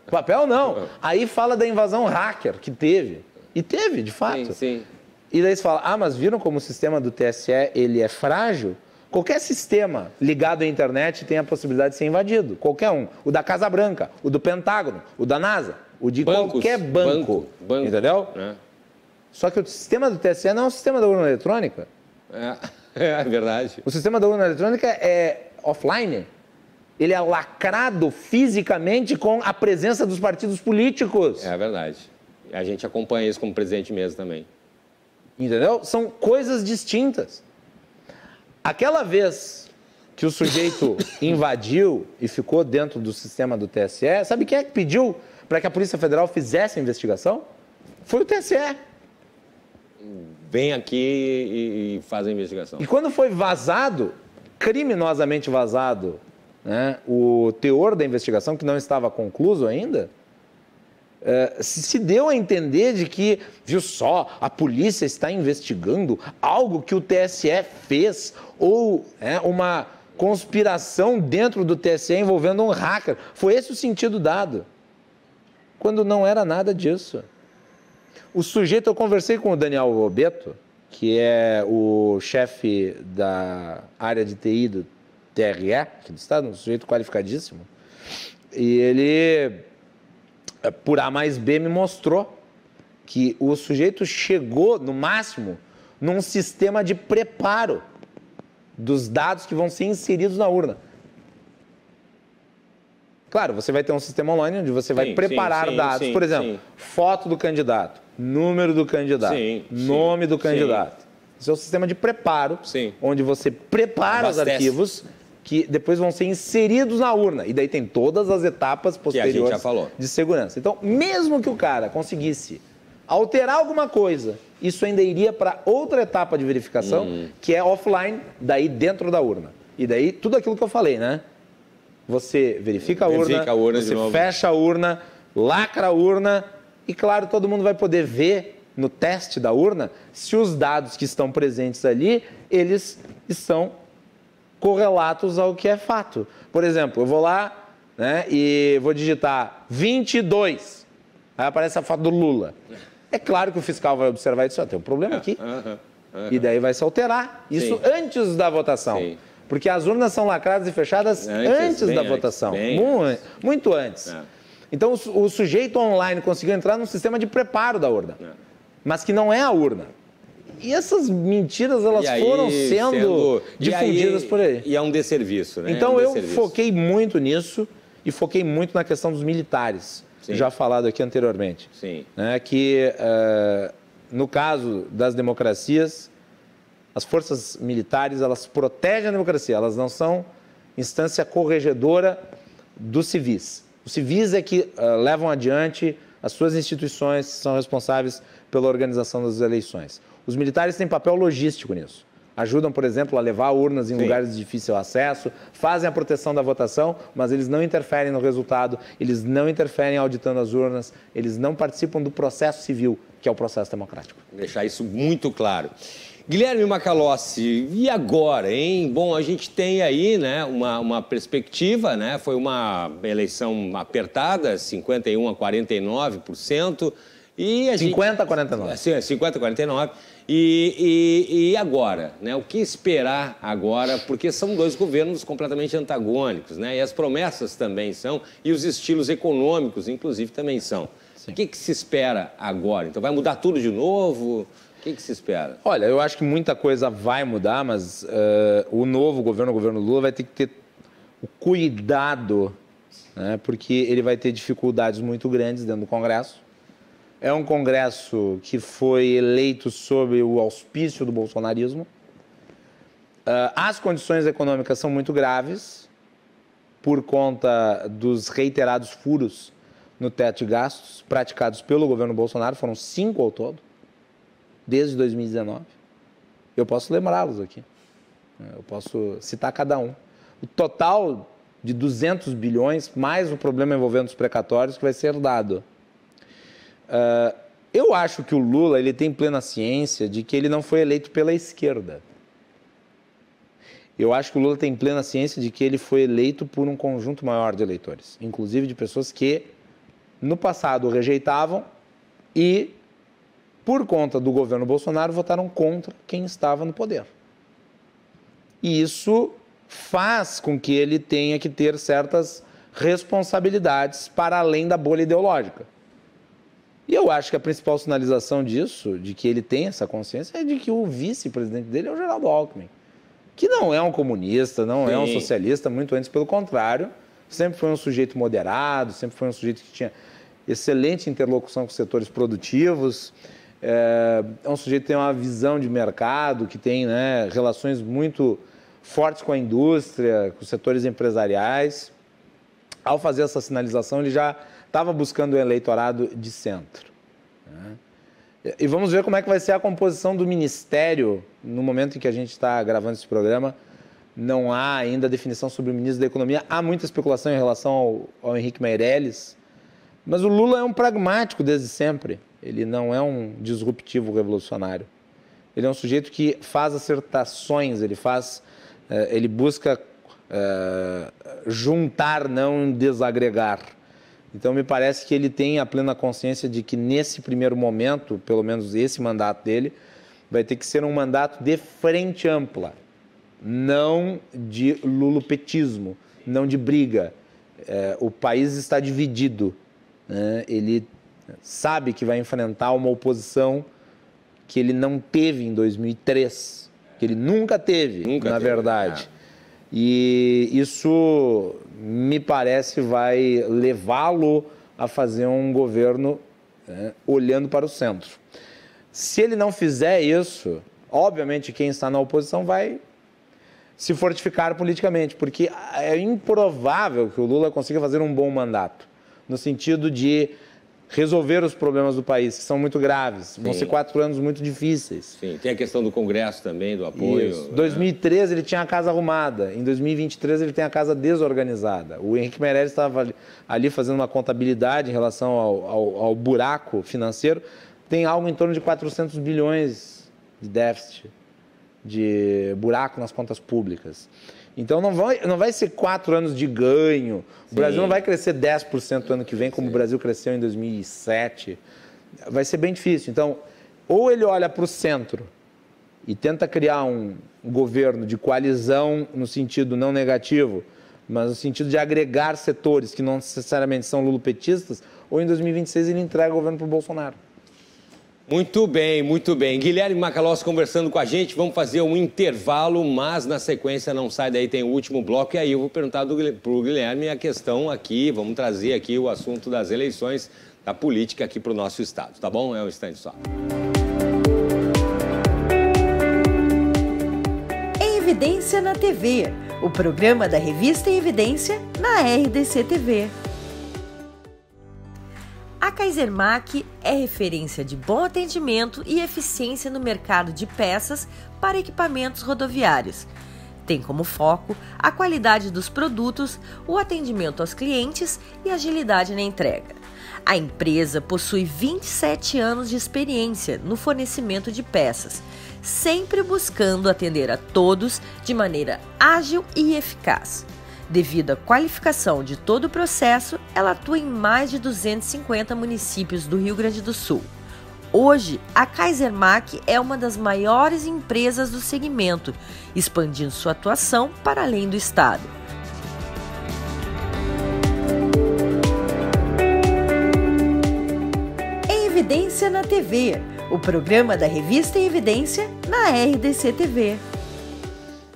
Papel não. Aí fala da invasão hacker que teve. E teve, de fato. Sim. E daí você fala, mas viram como o sistema do TSE ele é frágil? Qualquer sistema ligado à internet tem a possibilidade de ser invadido. Qualquer um. O da Casa Branca, o do Pentágono, o da NASA, o de qualquer banco. Entendeu? Só que o sistema do TSE não é um sistema da urna eletrônica. É verdade. O sistema da urna eletrônica é offline. Ele é lacrado fisicamente com a presença dos partidos políticos. É verdade. A gente acompanha isso como presidente mesmo também. Entendeu? São coisas distintas. Aquela vez que o sujeito invadiu e ficou dentro do sistema do TSE, sabe quem é que pediu para que a Polícia Federal fizesse a investigação? Foi o TSE. Vem aqui e faz a investigação. E quando foi vazado, criminosamente vazado, né, o teor da investigação, que não estava concluso ainda, se deu a entender de que, viu só, a polícia está investigando algo que o TSE fez, ou uma conspiração dentro do TSE envolvendo um hacker. Foi esse o sentido dado, quando não era nada disso. O sujeito, eu conversei com o Daniel Robeto, que é o chefe da área de TI do TRE, aqui do Estado, um sujeito qualificadíssimo, e ele por A mais B, me mostrou que o sujeito chegou, no máximo, num sistema de preparo dos dados que vão ser inseridos na urna. Claro, você vai ter um sistema online onde você vai preparar dados, por exemplo, foto do candidato, número do candidato, nome do candidato. Esse é o sistema de preparo, onde você prepara os arquivos que depois vão ser inseridos na urna. E daí tem todas as etapas posteriores de segurança. Então, mesmo que o cara conseguisse alterar alguma coisa, isso ainda iria para outra etapa de verificação, que é offline, daí dentro da urna. E daí, tudo aquilo que eu falei, né? Você verifica a urna, você fecha a urna, lacra a urna e, claro, todo mundo vai poder ver no teste da urna se os dados que estão presentes ali, eles estão correlatos ao que é fato. Por exemplo, eu vou lá, né, e vou digitar 22, aí aparece a foto do Lula. É claro que o fiscal vai observar isso, tem um problema aqui. E daí vai se alterar isso antes da votação. Porque as urnas são lacradas e fechadas antes da votação. Muito antes. Então, o sujeito online conseguiu entrar num sistema de preparo da urna, mas que não é a urna. E essas mentiras, elas foram sendo difundidas por aí. E é um desserviço, né? Então, eu foquei muito nisso e foquei muito na questão dos militares, já falado aqui anteriormente. Né, que, no caso das democracias, as forças militares, elas protegem a democracia, elas não são instância corregedora dos civis. Os civis é que levam adiante as suas instituições, que são responsáveis pela organização das eleições. Os militares têm papel logístico nisso. Ajudam, por exemplo, a levar urnas em lugares de difícil acesso, fazem a proteção da votação, mas eles não interferem no resultado, eles não interferem auditando as urnas, eles não participam do processo civil, que é o processo democrático. Deixar isso muito claro. Guilherme Macalossi, e agora, hein? Bom, a gente tem aí, né, uma perspectiva, né? Foi uma eleição apertada, 51% a 49%. E a 50 a 49%. Sim, 50 a 49%. E agora, né? O que esperar agora? Porque são dois governos completamente antagônicos, né? E as promessas também são, e os estilos econômicos, inclusive, também são. O que se espera agora? Então, vai mudar tudo de novo? O que se espera? Olha, eu acho que muita coisa vai mudar, mas o novo governo, o governo Lula, vai ter que ter o cuidado, né, porque ele vai ter dificuldades muito grandes dentro do Congresso. É um Congresso que foi eleito sob o auspício do bolsonarismo. As condições econômicas são muito graves por conta dos reiterados furos no teto de gastos praticados pelo governo Bolsonaro, foram 5 ao todo, desde 2019. Eu posso lembrá-los aqui. Eu posso citar cada um. O total de 200 bilhões, mais o problema envolvendo os precatórios, que vai ser dado. Eu acho que o Lula ele tem plena ciência de que ele não foi eleito pela esquerda. Eu acho que o Lula tem plena ciência de que ele foi eleito por um conjunto maior de eleitores, inclusive de pessoas que, no passado, o rejeitavam e, por conta do governo Bolsonaro, votaram contra quem estava no poder. E isso faz com que ele tenha que ter certas responsabilidades para além da bolha ideológica. E eu acho que a principal sinalização disso, de que ele tem essa consciência, é de que o vice-presidente dele é o Geraldo Alckmin, que não é um comunista, não é um socialista, muito antes pelo contrário, sempre foi um sujeito moderado, sempre foi um sujeito que tinha excelente interlocução com os setores produtivos, é um sujeito que tem uma visão de mercado, que tem, né, relações muito fortes com a indústria, com os setores empresariais. Ao fazer essa sinalização, ele já estava buscando um eleitorado de centro, né? E vamos ver como é que vai ser a composição do Ministério no momento em que a gente está gravando esse programa. Não há ainda definição sobre o ministro da Economia. Há muita especulação em relação ao Henrique Meirelles, mas o Lula é um pragmático desde sempre. Ele não é um disruptivo revolucionário. Ele é um sujeito que faz acertações, ele busca juntar, não desagregar. Então, me parece que ele tem a plena consciência de que, nesse primeiro momento, pelo menos esse mandato dele, vai ter que ser um mandato de frente ampla, não de lulopetismo, não de briga. O país está dividido, né? Ele sabe que vai enfrentar uma oposição que ele não teve em 2003, que ele nunca teve, na verdade. E isso, me parece, vai levá-lo a fazer um governo, né, olhando para o centro. Se ele não fizer isso, obviamente quem está na oposição vai se fortificar politicamente, porque é improvável que o Lula consiga fazer um bom mandato, no sentido de resolver os problemas do país, que são muito graves. Sim. Vão ser 4 anos muito difíceis. Sim, tem a questão do Congresso também, do apoio. Isso. Em 2013 ele tinha a casa arrumada, em 2023 ele tem a casa desorganizada. O Henrique Meirelles estava ali fazendo uma contabilidade em relação ao buraco financeiro, tem algo em torno de 400 bilhões de déficit, de buraco nas contas públicas. Então não vai ser 4 anos de ganho. O Brasil não vai crescer 10% no ano que vem, como o Brasil cresceu em 2007. Vai ser bem difícil. Então, ou ele olha para o centro e tenta criar um governo de coalizão no sentido não negativo, mas no sentido de agregar setores que não necessariamente são lulopetistas, ou em 2026 ele entrega o governo para o Bolsonaro. Muito bem, muito bem. Guilherme Macalossi conversando com a gente. Vamos fazer um intervalo, mas na sequência não sai daí, tem o último bloco. E aí eu vou perguntar para o Guilherme a questão aqui, vamos trazer aqui o assunto das eleições, da política aqui para o nosso estado, tá bom? É um instante só. Em Evidência na TV, o programa da revista Em Evidência na RDC TV. A Kaisermac é referência de bom atendimento e eficiência no mercado de peças para equipamentos rodoviários. Tem como foco a qualidade dos produtos, o atendimento aos clientes e agilidade na entrega. A empresa possui 27 anos de experiência no fornecimento de peças, sempre buscando atender a todos de maneira ágil e eficaz. Devido à qualificação de todo o processo, ela atua em mais de 250 municípios do Rio Grande do Sul. Hoje, a Kaisermac é uma das maiores empresas do segmento, expandindo sua atuação para além do estado. Em Evidência na TV, o programa da revista Em Evidência na RDC TV.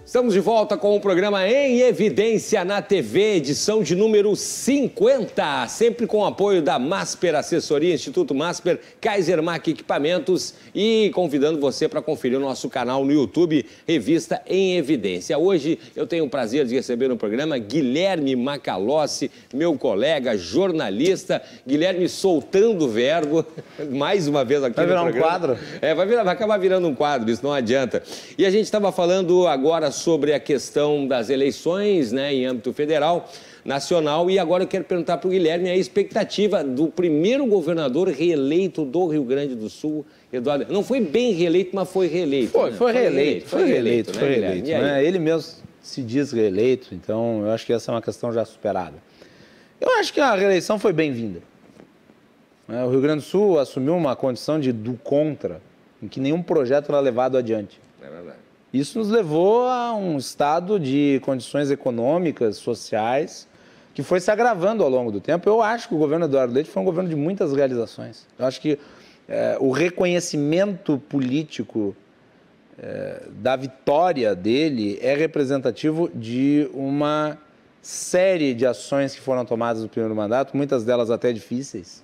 Estamos de volta com o programa Em Evidência na TV, edição de número 50, sempre com o apoio da Masper Assessoria, Instituto Masper, Kaisermac Equipamentos e convidando você para conferir o nosso canal no YouTube, Revista Em Evidência. Hoje eu tenho o prazer de receber no programa Guilherme Macalossi, meu colega, jornalista. Guilherme soltando o verbo, mais uma vez aqui no programa. Vai virar um quadro? Vai acabar virando um quadro, isso não adianta. E a gente estava falando agora sobre a questão das eleições, né, em âmbito federal, nacional, e agora eu quero perguntar para o Guilherme a expectativa do primeiro governador reeleito do Rio Grande do Sul, Eduardo. Não foi bem reeleito, mas foi reeleito. Foi reeleito. Né? Ele mesmo se diz reeleito, então eu acho que essa é uma questão já superada. Eu acho que a reeleição foi bem-vinda. O Rio Grande do Sul assumiu uma condição do contra, em que nenhum projeto era levado adiante. É verdade. Isso nos levou a um estado de condições econômicas, sociais, que foi se agravando ao longo do tempo. Eu acho que o governo Eduardo Leite foi um governo de muitas realizações. Eu acho que o reconhecimento político da vitória dele é representativo de uma série de ações que foram tomadas no primeiro mandato, muitas delas até difíceis,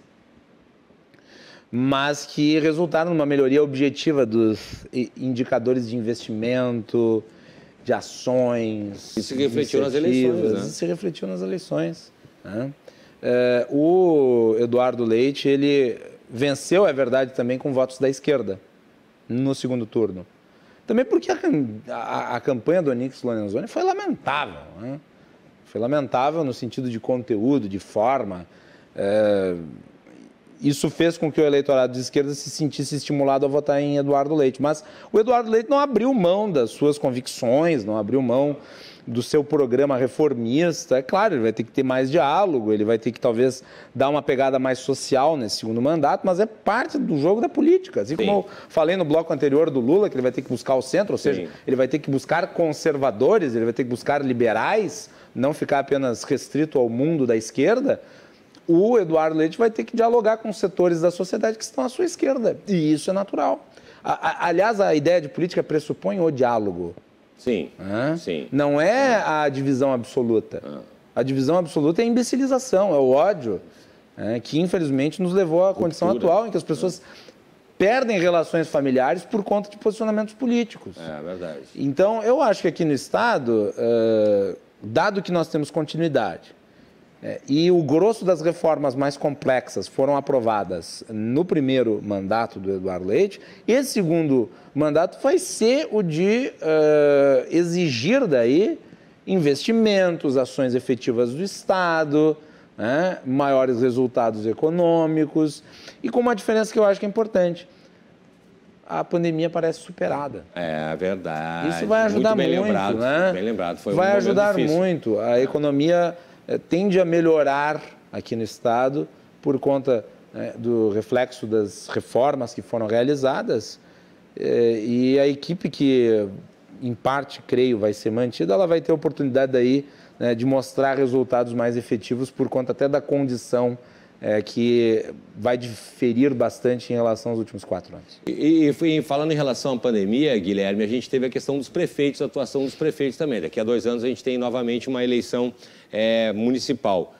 mas que resultaram numa melhoria objetiva dos indicadores de investimento, de ações. Isso se refletiu nas eleições, né? Isso se refletiu nas eleições, né? O Eduardo Leite, ele venceu, é verdade, também com votos da esquerda no segundo turno. Também porque a campanha do Onyx Lorenzoni foi lamentável, né? Foi lamentável no sentido de conteúdo, de forma. Isso fez com que o eleitorado de esquerda se sentisse estimulado a votar em Eduardo Leite. Mas o Eduardo Leite não abriu mão das suas convicções, não abriu mão do seu programa reformista. É claro, ele vai ter que ter mais diálogo, ele vai ter que talvez dar uma pegada mais social nesse segundo mandato, mas é parte do jogo da política. Assim como eu falei no bloco anterior do Lula, que ele vai ter que buscar o centro, ou seja, ele vai ter que buscar conservadores, ele vai ter que buscar liberais, não ficar apenas restrito ao mundo da esquerda. o Eduardo Leite vai ter que dialogar com os setores da sociedade que estão à sua esquerda. E isso é natural. Aliás, a ideia de política pressupõe o diálogo. Sim, sim. Não é a divisão absoluta. A divisão absoluta é a imbecilização, é o ódio, que infelizmente nos levou à condição atual em que as pessoas perdem relações familiares por conta de posicionamentos políticos. É verdade. Então, eu acho que aqui no Estado, dado que nós temos continuidade, e o grosso das reformas mais complexas foram aprovadas no primeiro mandato do Eduardo Leite, esse segundo mandato vai ser o de exigir daí investimentos, ações efetivas do Estado, maiores resultados econômicos, e com uma diferença que eu acho que é importante. A pandemia parece superada. É verdade. Isso vai ajudar muito, lembrado, né? Bem lembrado. Foi vai um ajudar difícil. muito. A economia tende a melhorar aqui no Estado por conta do reflexo das reformas que foram realizadas. E a equipe que, em parte, creio, vai ser mantida, ela vai ter a oportunidade daí, de mostrar resultados mais efetivos por conta até da condição que vai diferir bastante em relação aos últimos 4 anos. E falando em relação à pandemia, Guilherme, a gente teve a questão dos prefeitos, a atuação dos prefeitos também. Daqui a 2 anos a gente tem novamente uma eleição municipal.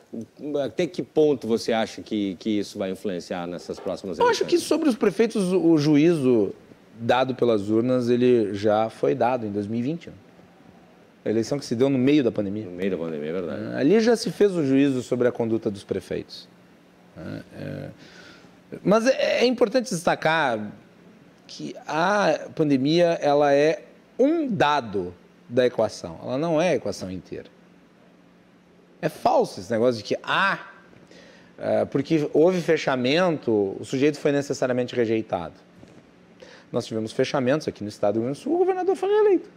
Até que ponto você acha que isso vai influenciar nessas próximas eleições? Eu acho que sobre os prefeitos o juízo dado pelas urnas ele já foi dado em 2020. A eleição que se deu no meio da pandemia. No meio da pandemia, é verdade. Ali já se fez o juízo sobre a conduta dos prefeitos. Mas é importante destacar que a pandemia ela é um dado da equação, ela não é a equação inteira. É falso esse negócio de que porque houve fechamento, o sujeito foi necessariamente rejeitado. Nós tivemos fechamentos aqui no estado do Rio Grande do Sul, o governador foi reeleito.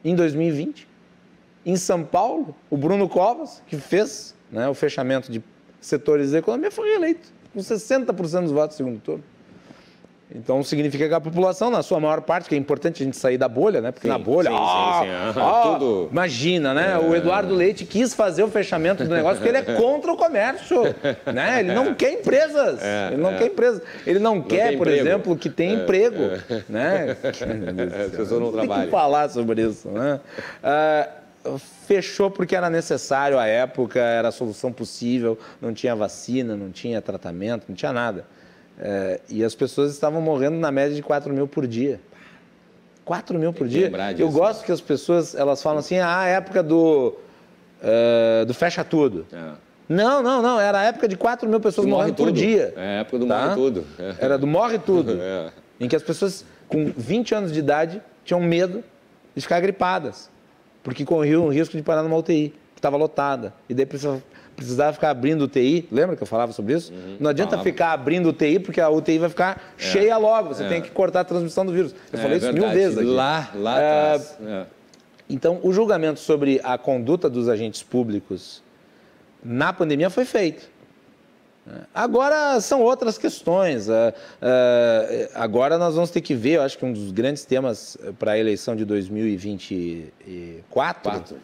Em 2020. Em São Paulo, o Bruno Covas, que fez o fechamento de setores da economia, foi reeleito, com 60% dos votos no segundo turno. Então, significa que a população, na sua maior parte, que é importante a gente sair da bolha, né? Porque na bolha, tudo... imagina, né? O Eduardo Leite quis fazer o fechamento do negócio porque ele é contra o comércio, né? Ele não quer empresas, ele não quer empresas. Ele não quer, por exemplo, que tenha emprego, né? As pessoas não trabalham. Tem que falar sobre isso, né? Fechou porque era necessário à época, era a solução possível, não tinha vacina, não tinha tratamento, não tinha nada. E as pessoas estavam morrendo na média de 4 mil por dia. 4 mil por dia? Eu gosto que as pessoas elas falam assim, a época do fecha tudo. Não, era a época de 4 mil pessoas morrendo por dia. É a época do morre tudo. Era do morre tudo. Em que as pessoas com 20 anos de idade tinham medo de ficar gripadas. Porque corriam o risco de parar numa UTI, que estava lotada. E daí precisava ficar abrindo UTI. Lembra que eu falava sobre isso? Não adianta ficar abrindo UTI, porque a UTI vai ficar cheia logo. Você tem que cortar a transmissão do vírus. Eu falei isso 1000 vezes aqui. Lá atrás. Então, o julgamento sobre a conduta dos agentes públicos na pandemia foi feito. Agora são outras questões. Agora nós vamos ter que ver, eu acho que um dos grandes temas para a eleição de 2024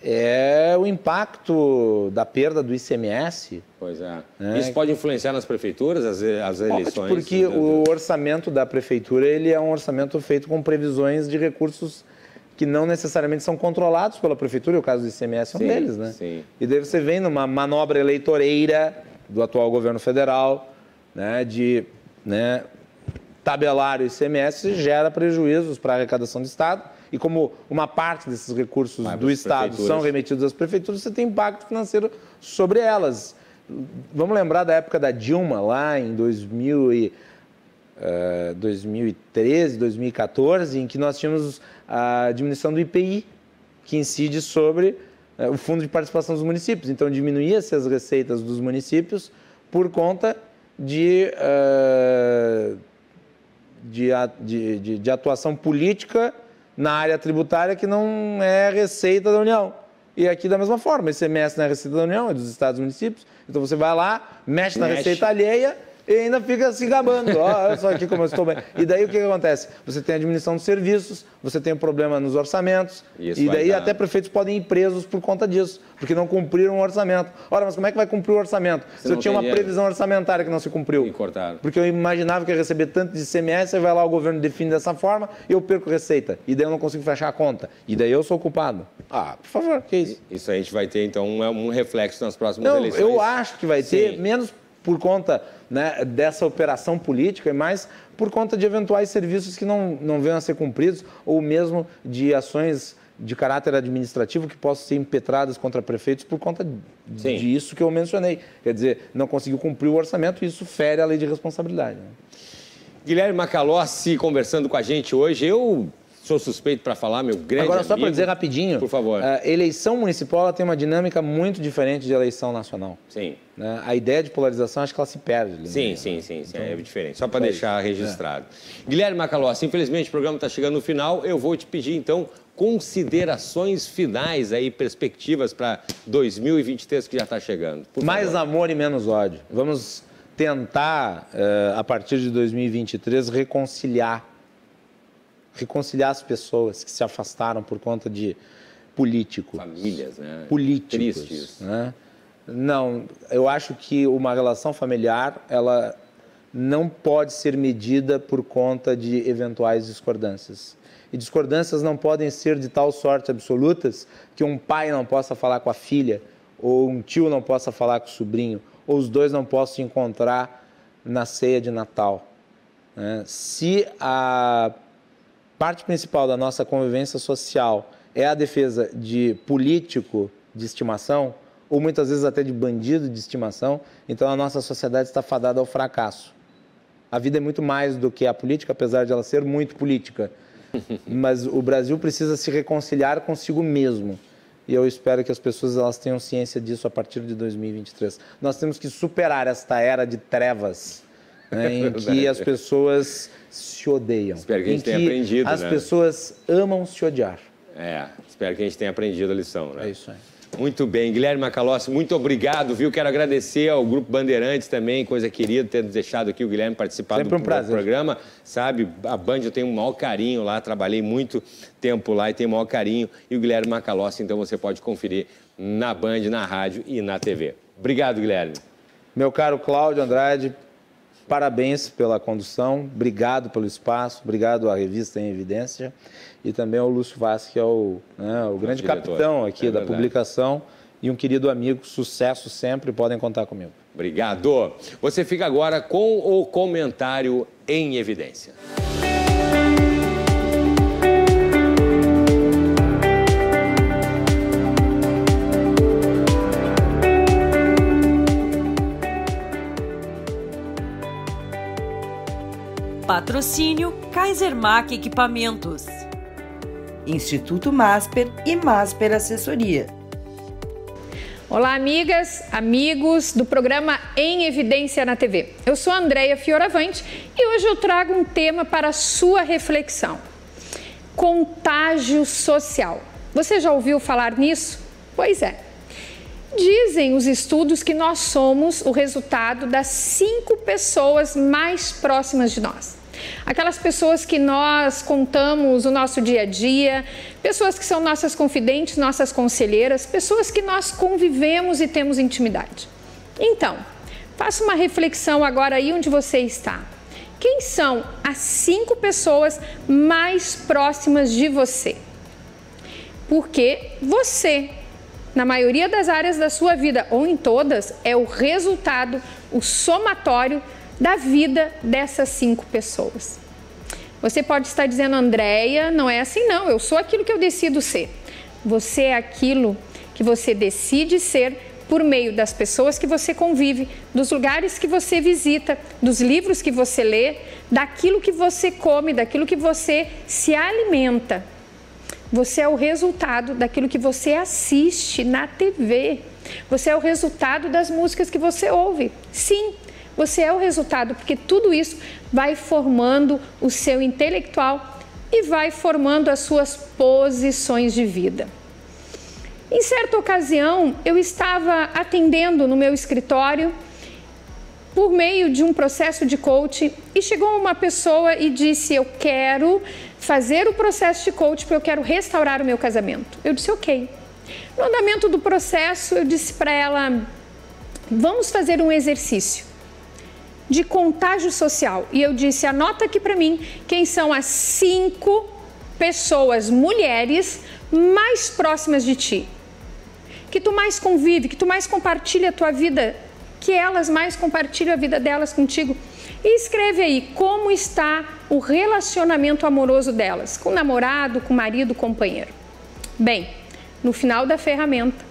é o impacto da perda do ICMS. Pois é. Isso pode influenciar nas prefeituras, as eleições? Porque o orçamento da prefeitura ele é um orçamento feito com previsões de recursos que não necessariamente são controlados pela prefeitura, e o caso do ICMS é um deles, né? Sim. E daí você vem numa manobra eleitoreira do atual governo federal, de tabelar o ICMS, gera prejuízos para a arrecadação do Estado. E como uma parte desses recursos do Estado são remetidos às prefeituras, você tem impacto financeiro sobre elas. Vamos lembrar da época da Dilma, lá em 2013, 2014, em que nós tínhamos a diminuição do IPI, que incide sobre o Fundo de Participação dos Municípios. Então, diminuía-se as receitas dos municípios por conta de atuação política na área tributária que não é receita da União. E aqui da mesma forma, ICMS não é receita da União, é dos estados e municípios. Então, você vai lá, mexe na receita alheia e ainda fica se gabando. Olha só aqui como eu estou bem. E daí o que acontece? Você tem a diminuição dos serviços, você tem um problema nos orçamentos, e daí até prefeitos podem ir presos por conta disso, porque não cumpriram o orçamento. Ora, mas como é que vai cumprir o orçamento? Se eu tinha uma previsão orçamentária que não se cumpriu. E cortaram. Porque eu imaginava que ia receber tanto de ICMS, aí vai lá, o governo define dessa forma, e eu perco receita. E daí eu não consigo fechar a conta. E daí eu sou o culpado. Por favor, que isso? Isso a gente vai ter, então, um reflexo nas próximas eleições. Eu acho que vai ter, menos por conta, né, dessa operação política, e mais por conta de eventuais serviços que não venham a ser cumpridos, ou mesmo de ações de caráter administrativo que possam ser impetradas contra prefeitos por conta disso que eu mencionei. Quer dizer, não conseguiu cumprir o orçamento e isso fere a lei de responsabilidade. Né? Guilherme Macalossi conversando com a gente hoje. Eu sou suspeito para falar, meu grande amigo. Agora, só para dizer rapidinho, por favor. A eleição municipal ela tem uma dinâmica muito diferente de eleição nacional. Sim. Né? A ideia de polarização, acho que ela se perde. Sim, então, é diferente. Só para deixar registrado. Guilherme Macalossi, infelizmente o programa está chegando no final. Eu vou te pedir, então, considerações finais aí, perspectivas para 2023 que já está chegando. Mais amor e menos ódio. Vamos tentar, a partir de 2023, reconciliar as pessoas que se afastaram por conta de políticos. Famílias, né? Políticos. Tristes. Né? Não, eu acho que uma relação familiar, ela não pode ser medida por conta de eventuais discordâncias. E discordâncias não podem ser de tal sorte absolutas que um pai não possa falar com a filha, ou um tio não possa falar com o sobrinho, ou os dois não possam se encontrar na ceia de Natal. Né? Se a parte principal da nossa convivência social é a defesa de político de estimação, ou muitas vezes até de bandido de estimação, então a nossa sociedade está fadada ao fracasso. A vida é muito mais do que a política, apesar de ela ser muito política. Mas o Brasil precisa se reconciliar consigo mesmo. E eu espero que as pessoas elas tenham ciência disso a partir de 2023. Nós temos que superar esta era de trevas, né, em que as pessoas se odeiam. Espero que a gente tenha aprendido, as pessoas amam se odiar. Espero que a gente tenha aprendido a lição, né? É isso aí. Muito bem. Guilherme Macalossi, muito obrigado, viu? Quero agradecer ao Grupo Bandeirantes também, coisa querida, ter deixado aqui o Guilherme participar do programa. Sabe, a Band eu tenho o maior carinho lá, trabalhei muito tempo lá e tenho o maior carinho. E o Guilherme Macalossi, então você pode conferir na Band, na rádio e na TV. Obrigado, Guilherme. Meu caro Cláudio Andrade, parabéns pela condução, obrigado pelo espaço, obrigado à revista Em Evidência e também ao Lúcio Vaz, que é o grande capitão aqui da publicação e um querido amigo, sucesso sempre, podem contar comigo. Obrigado. Você fica agora com o comentário Em Evidência. Patrocínio Kaisermac Equipamentos, Instituto Masper e Masper Assessoria. Olá, amigas, amigos do programa Em Evidência na TV. Eu sou a Andréia Fioravante e hoje eu trago um tema para a sua reflexão. Contágio social. Você já ouviu falar nisso? Pois é. Dizem os estudos que nós somos o resultado das 5 pessoas mais próximas de nós. Aquelas pessoas que nós contamos o nosso dia a dia, pessoas que são nossas confidentes, nossas conselheiras, pessoas que nós convivemos e temos intimidade. Então, faça uma reflexão agora aí onde você está. Quem são as 5 pessoas mais próximas de você? Porque você, na maioria das áreas da sua vida, ou em todas, é o resultado, o somatório da vida dessas 5 pessoas. Você pode estar dizendo, Andréia, não é assim não, eu sou aquilo que eu decido ser. Você é aquilo que você decide ser por meio das pessoas que você convive, dos lugares que você visita, dos livros que você lê, daquilo que você come, daquilo que você se alimenta. Você é o resultado daquilo que você assiste na TV. Você é o resultado das músicas que você ouve. Sim, você é o resultado, porque tudo isso vai formando o seu intelectual e vai formando as suas posições de vida. Em certa ocasião, eu estava atendendo no meu escritório por meio de um processo de coaching, e chegou uma pessoa e disse: eu quero fazer o processo de coaching porque eu quero restaurar o meu casamento. Eu disse: ok. No andamento do processo, eu disse para ela: vamos fazer um exercício de contágio social. E eu disse: anota aqui para mim quem são as 5 pessoas, mulheres, mais próximas de ti, que tu mais convive, que tu mais compartilha a tua vida, que elas mais compartilham a vida delas contigo. E escreve aí como está o relacionamento amoroso delas, com o namorado, com o marido, companheiro. Bem, no final da ferramenta,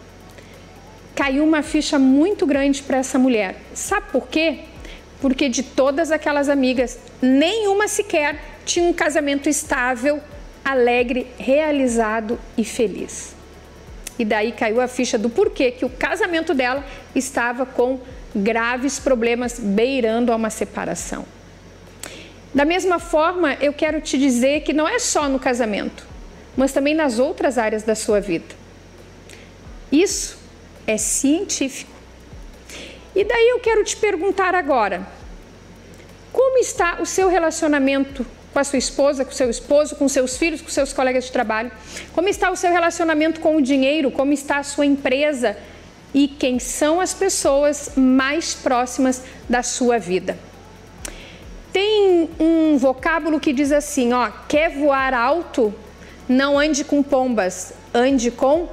caiu uma ficha muito grande para essa mulher. Sabe por quê? Porque de todas aquelas amigas, nenhuma sequer tinha um casamento estável, alegre, realizado e feliz. E daí caiu a ficha do porquê que o casamento dela estava com graves problemas beirando a uma separação. Da mesma forma, eu quero te dizer que não é só no casamento, mas também nas outras áreas da sua vida. Isso é científico. E daí eu quero te perguntar agora, como está o seu relacionamento com a sua esposa, com o seu esposo, com seus filhos, com seus colegas de trabalho? Como está o seu relacionamento com o dinheiro? Como está a sua empresa? E quem são as pessoas mais próximas da sua vida? Tem um vocábulo que diz assim, ó: quer voar alto? Não ande com pombas, ande com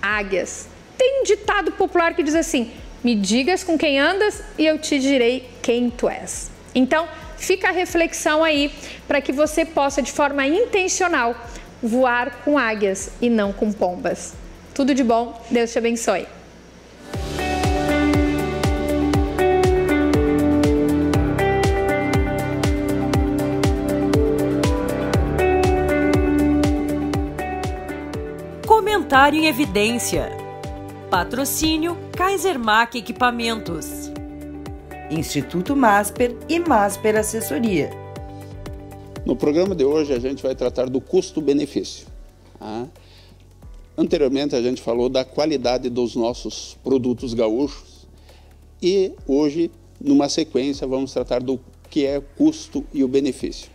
águias. Tem um ditado popular que diz assim: me digas com quem andas e eu te direi quem tu és. Então, fica a reflexão aí para que você possa, de forma intencional, voar com águias e não com pombas. Tudo de bom, Deus te abençoe. Comentário em evidência. Patrocínio Kaisermac Equipamentos, Instituto Masper e Masper Assessoria. No programa de hoje a gente vai tratar do custo-benefício. Anteriormente a gente falou da qualidade dos nossos produtos gaúchos e hoje, numa sequência, vamos tratar do que é o custo e o benefício.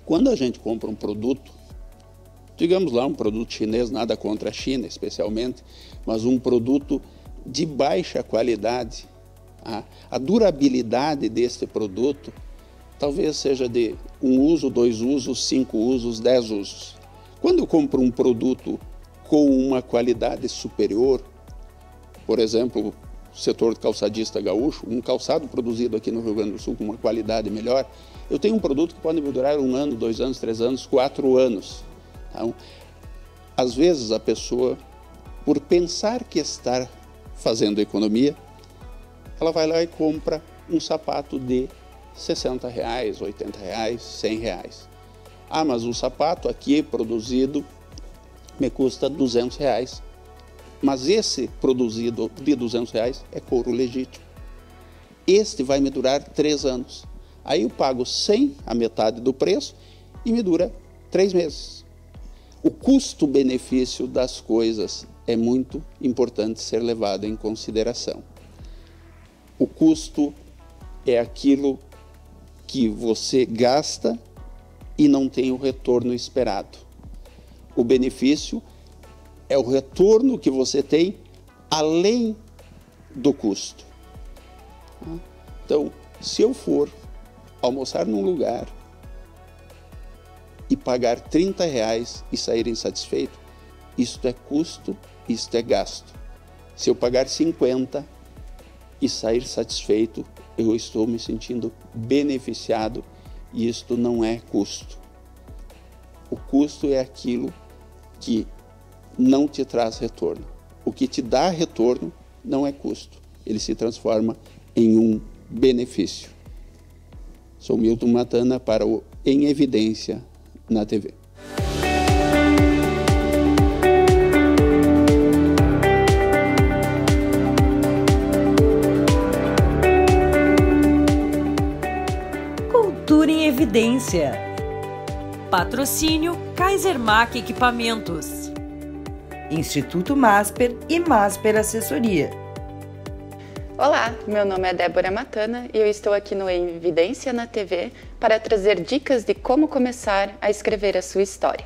Quando a gente compra um produto, digamos lá um produto chinês, nada contra a China especialmente, mas um produto de baixa qualidade, a durabilidade deste produto talvez seja de 1 uso, 2 usos, 5 usos, 10 usos. Quando eu compro um produto com uma qualidade superior, por exemplo, o setor calçadista gaúcho, um calçado produzido aqui no Rio Grande do Sul com uma qualidade melhor, eu tenho um produto que pode me durar 1 ano, 2 anos, 3 anos, 4 anos. Então, às vezes a pessoa, por pensar que está fazendo economia, ela vai lá e compra um sapato de R$60, R$80, R$100. Mas o sapato aqui produzido me custa R$200. Mas esse produzido de R$200 é couro legítimo. Este vai me durar 3 anos. Aí eu pago 100, a metade do preço, e me dura 3 meses. O custo-benefício das coisas é muito importante ser levado em consideração. O custo é aquilo que você gasta e não tem o retorno esperado. O benefício é o retorno que você tem além do custo. Então, se eu for almoçar num lugar e pagar R$30 e sair insatisfeito, isto é custo, isto é gasto. Se eu pagar 50 e sair satisfeito, eu estou me sentindo beneficiado e isto não é custo. O custo é aquilo que não te traz retorno. O que te dá retorno não é custo, ele se transforma em um benefício. Sou Milton Matana para o Em Evidência na TV. Cultura em Evidência. Patrocínio Kaisermac Equipamentos, Instituto Masper e Masper Assessoria. Olá, meu nome é Débora Matana e eu estou aqui no Em Evidência na TV para trazer dicas de como começar a escrever a sua história.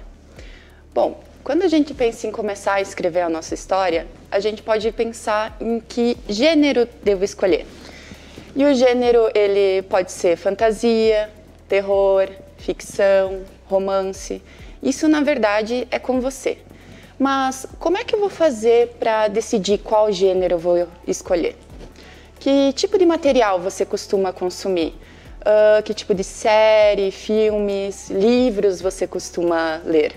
Bom, quando a gente pensa em começar a escrever a nossa história, a gente pode pensar em que gênero devo escolher. E o gênero ele pode ser fantasia, terror, ficção, romance. Isso, na verdade, é com você. Mas como é que eu vou fazer para decidir qual gênero eu vou escolher? Que tipo de material você costuma consumir? Que tipo de série, filmes, livros você costuma ler?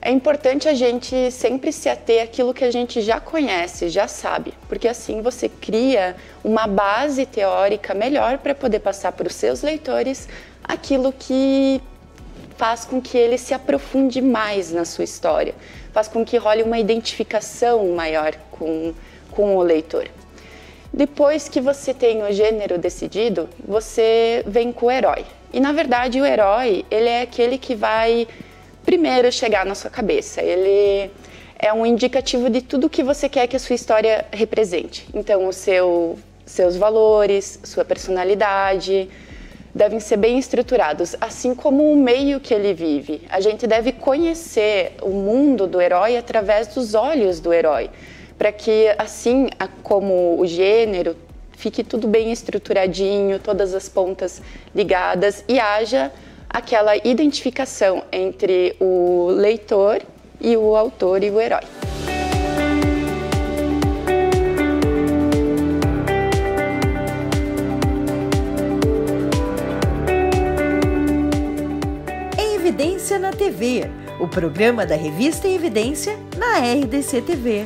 É importante a gente sempre se ater àquilo que a gente já conhece, já sabe, porque assim você cria uma base teórica melhor para poder passar para os seus leitores aquilo que faz com que ele se aprofunde mais na sua história, faz com que role uma identificação maior com o leitor. Depois que você tem o gênero decidido, você vem com o herói. E na verdade o herói, ele é aquele que vai primeiro chegar na sua cabeça. Ele é um indicativo de tudo que você quer que a sua história represente. Então seus valores, sua personalidade devem ser bem estruturados, assim como o meio que ele vive. A gente deve conhecer o mundo do herói através dos olhos do herói, para que assim como o gênero fique tudo bem estruturadinho, todas as pontas ligadas e haja aquela identificação entre o leitor e o autor e o herói. Em Evidência na TV, o programa da revista Em Evidência na RDC TV.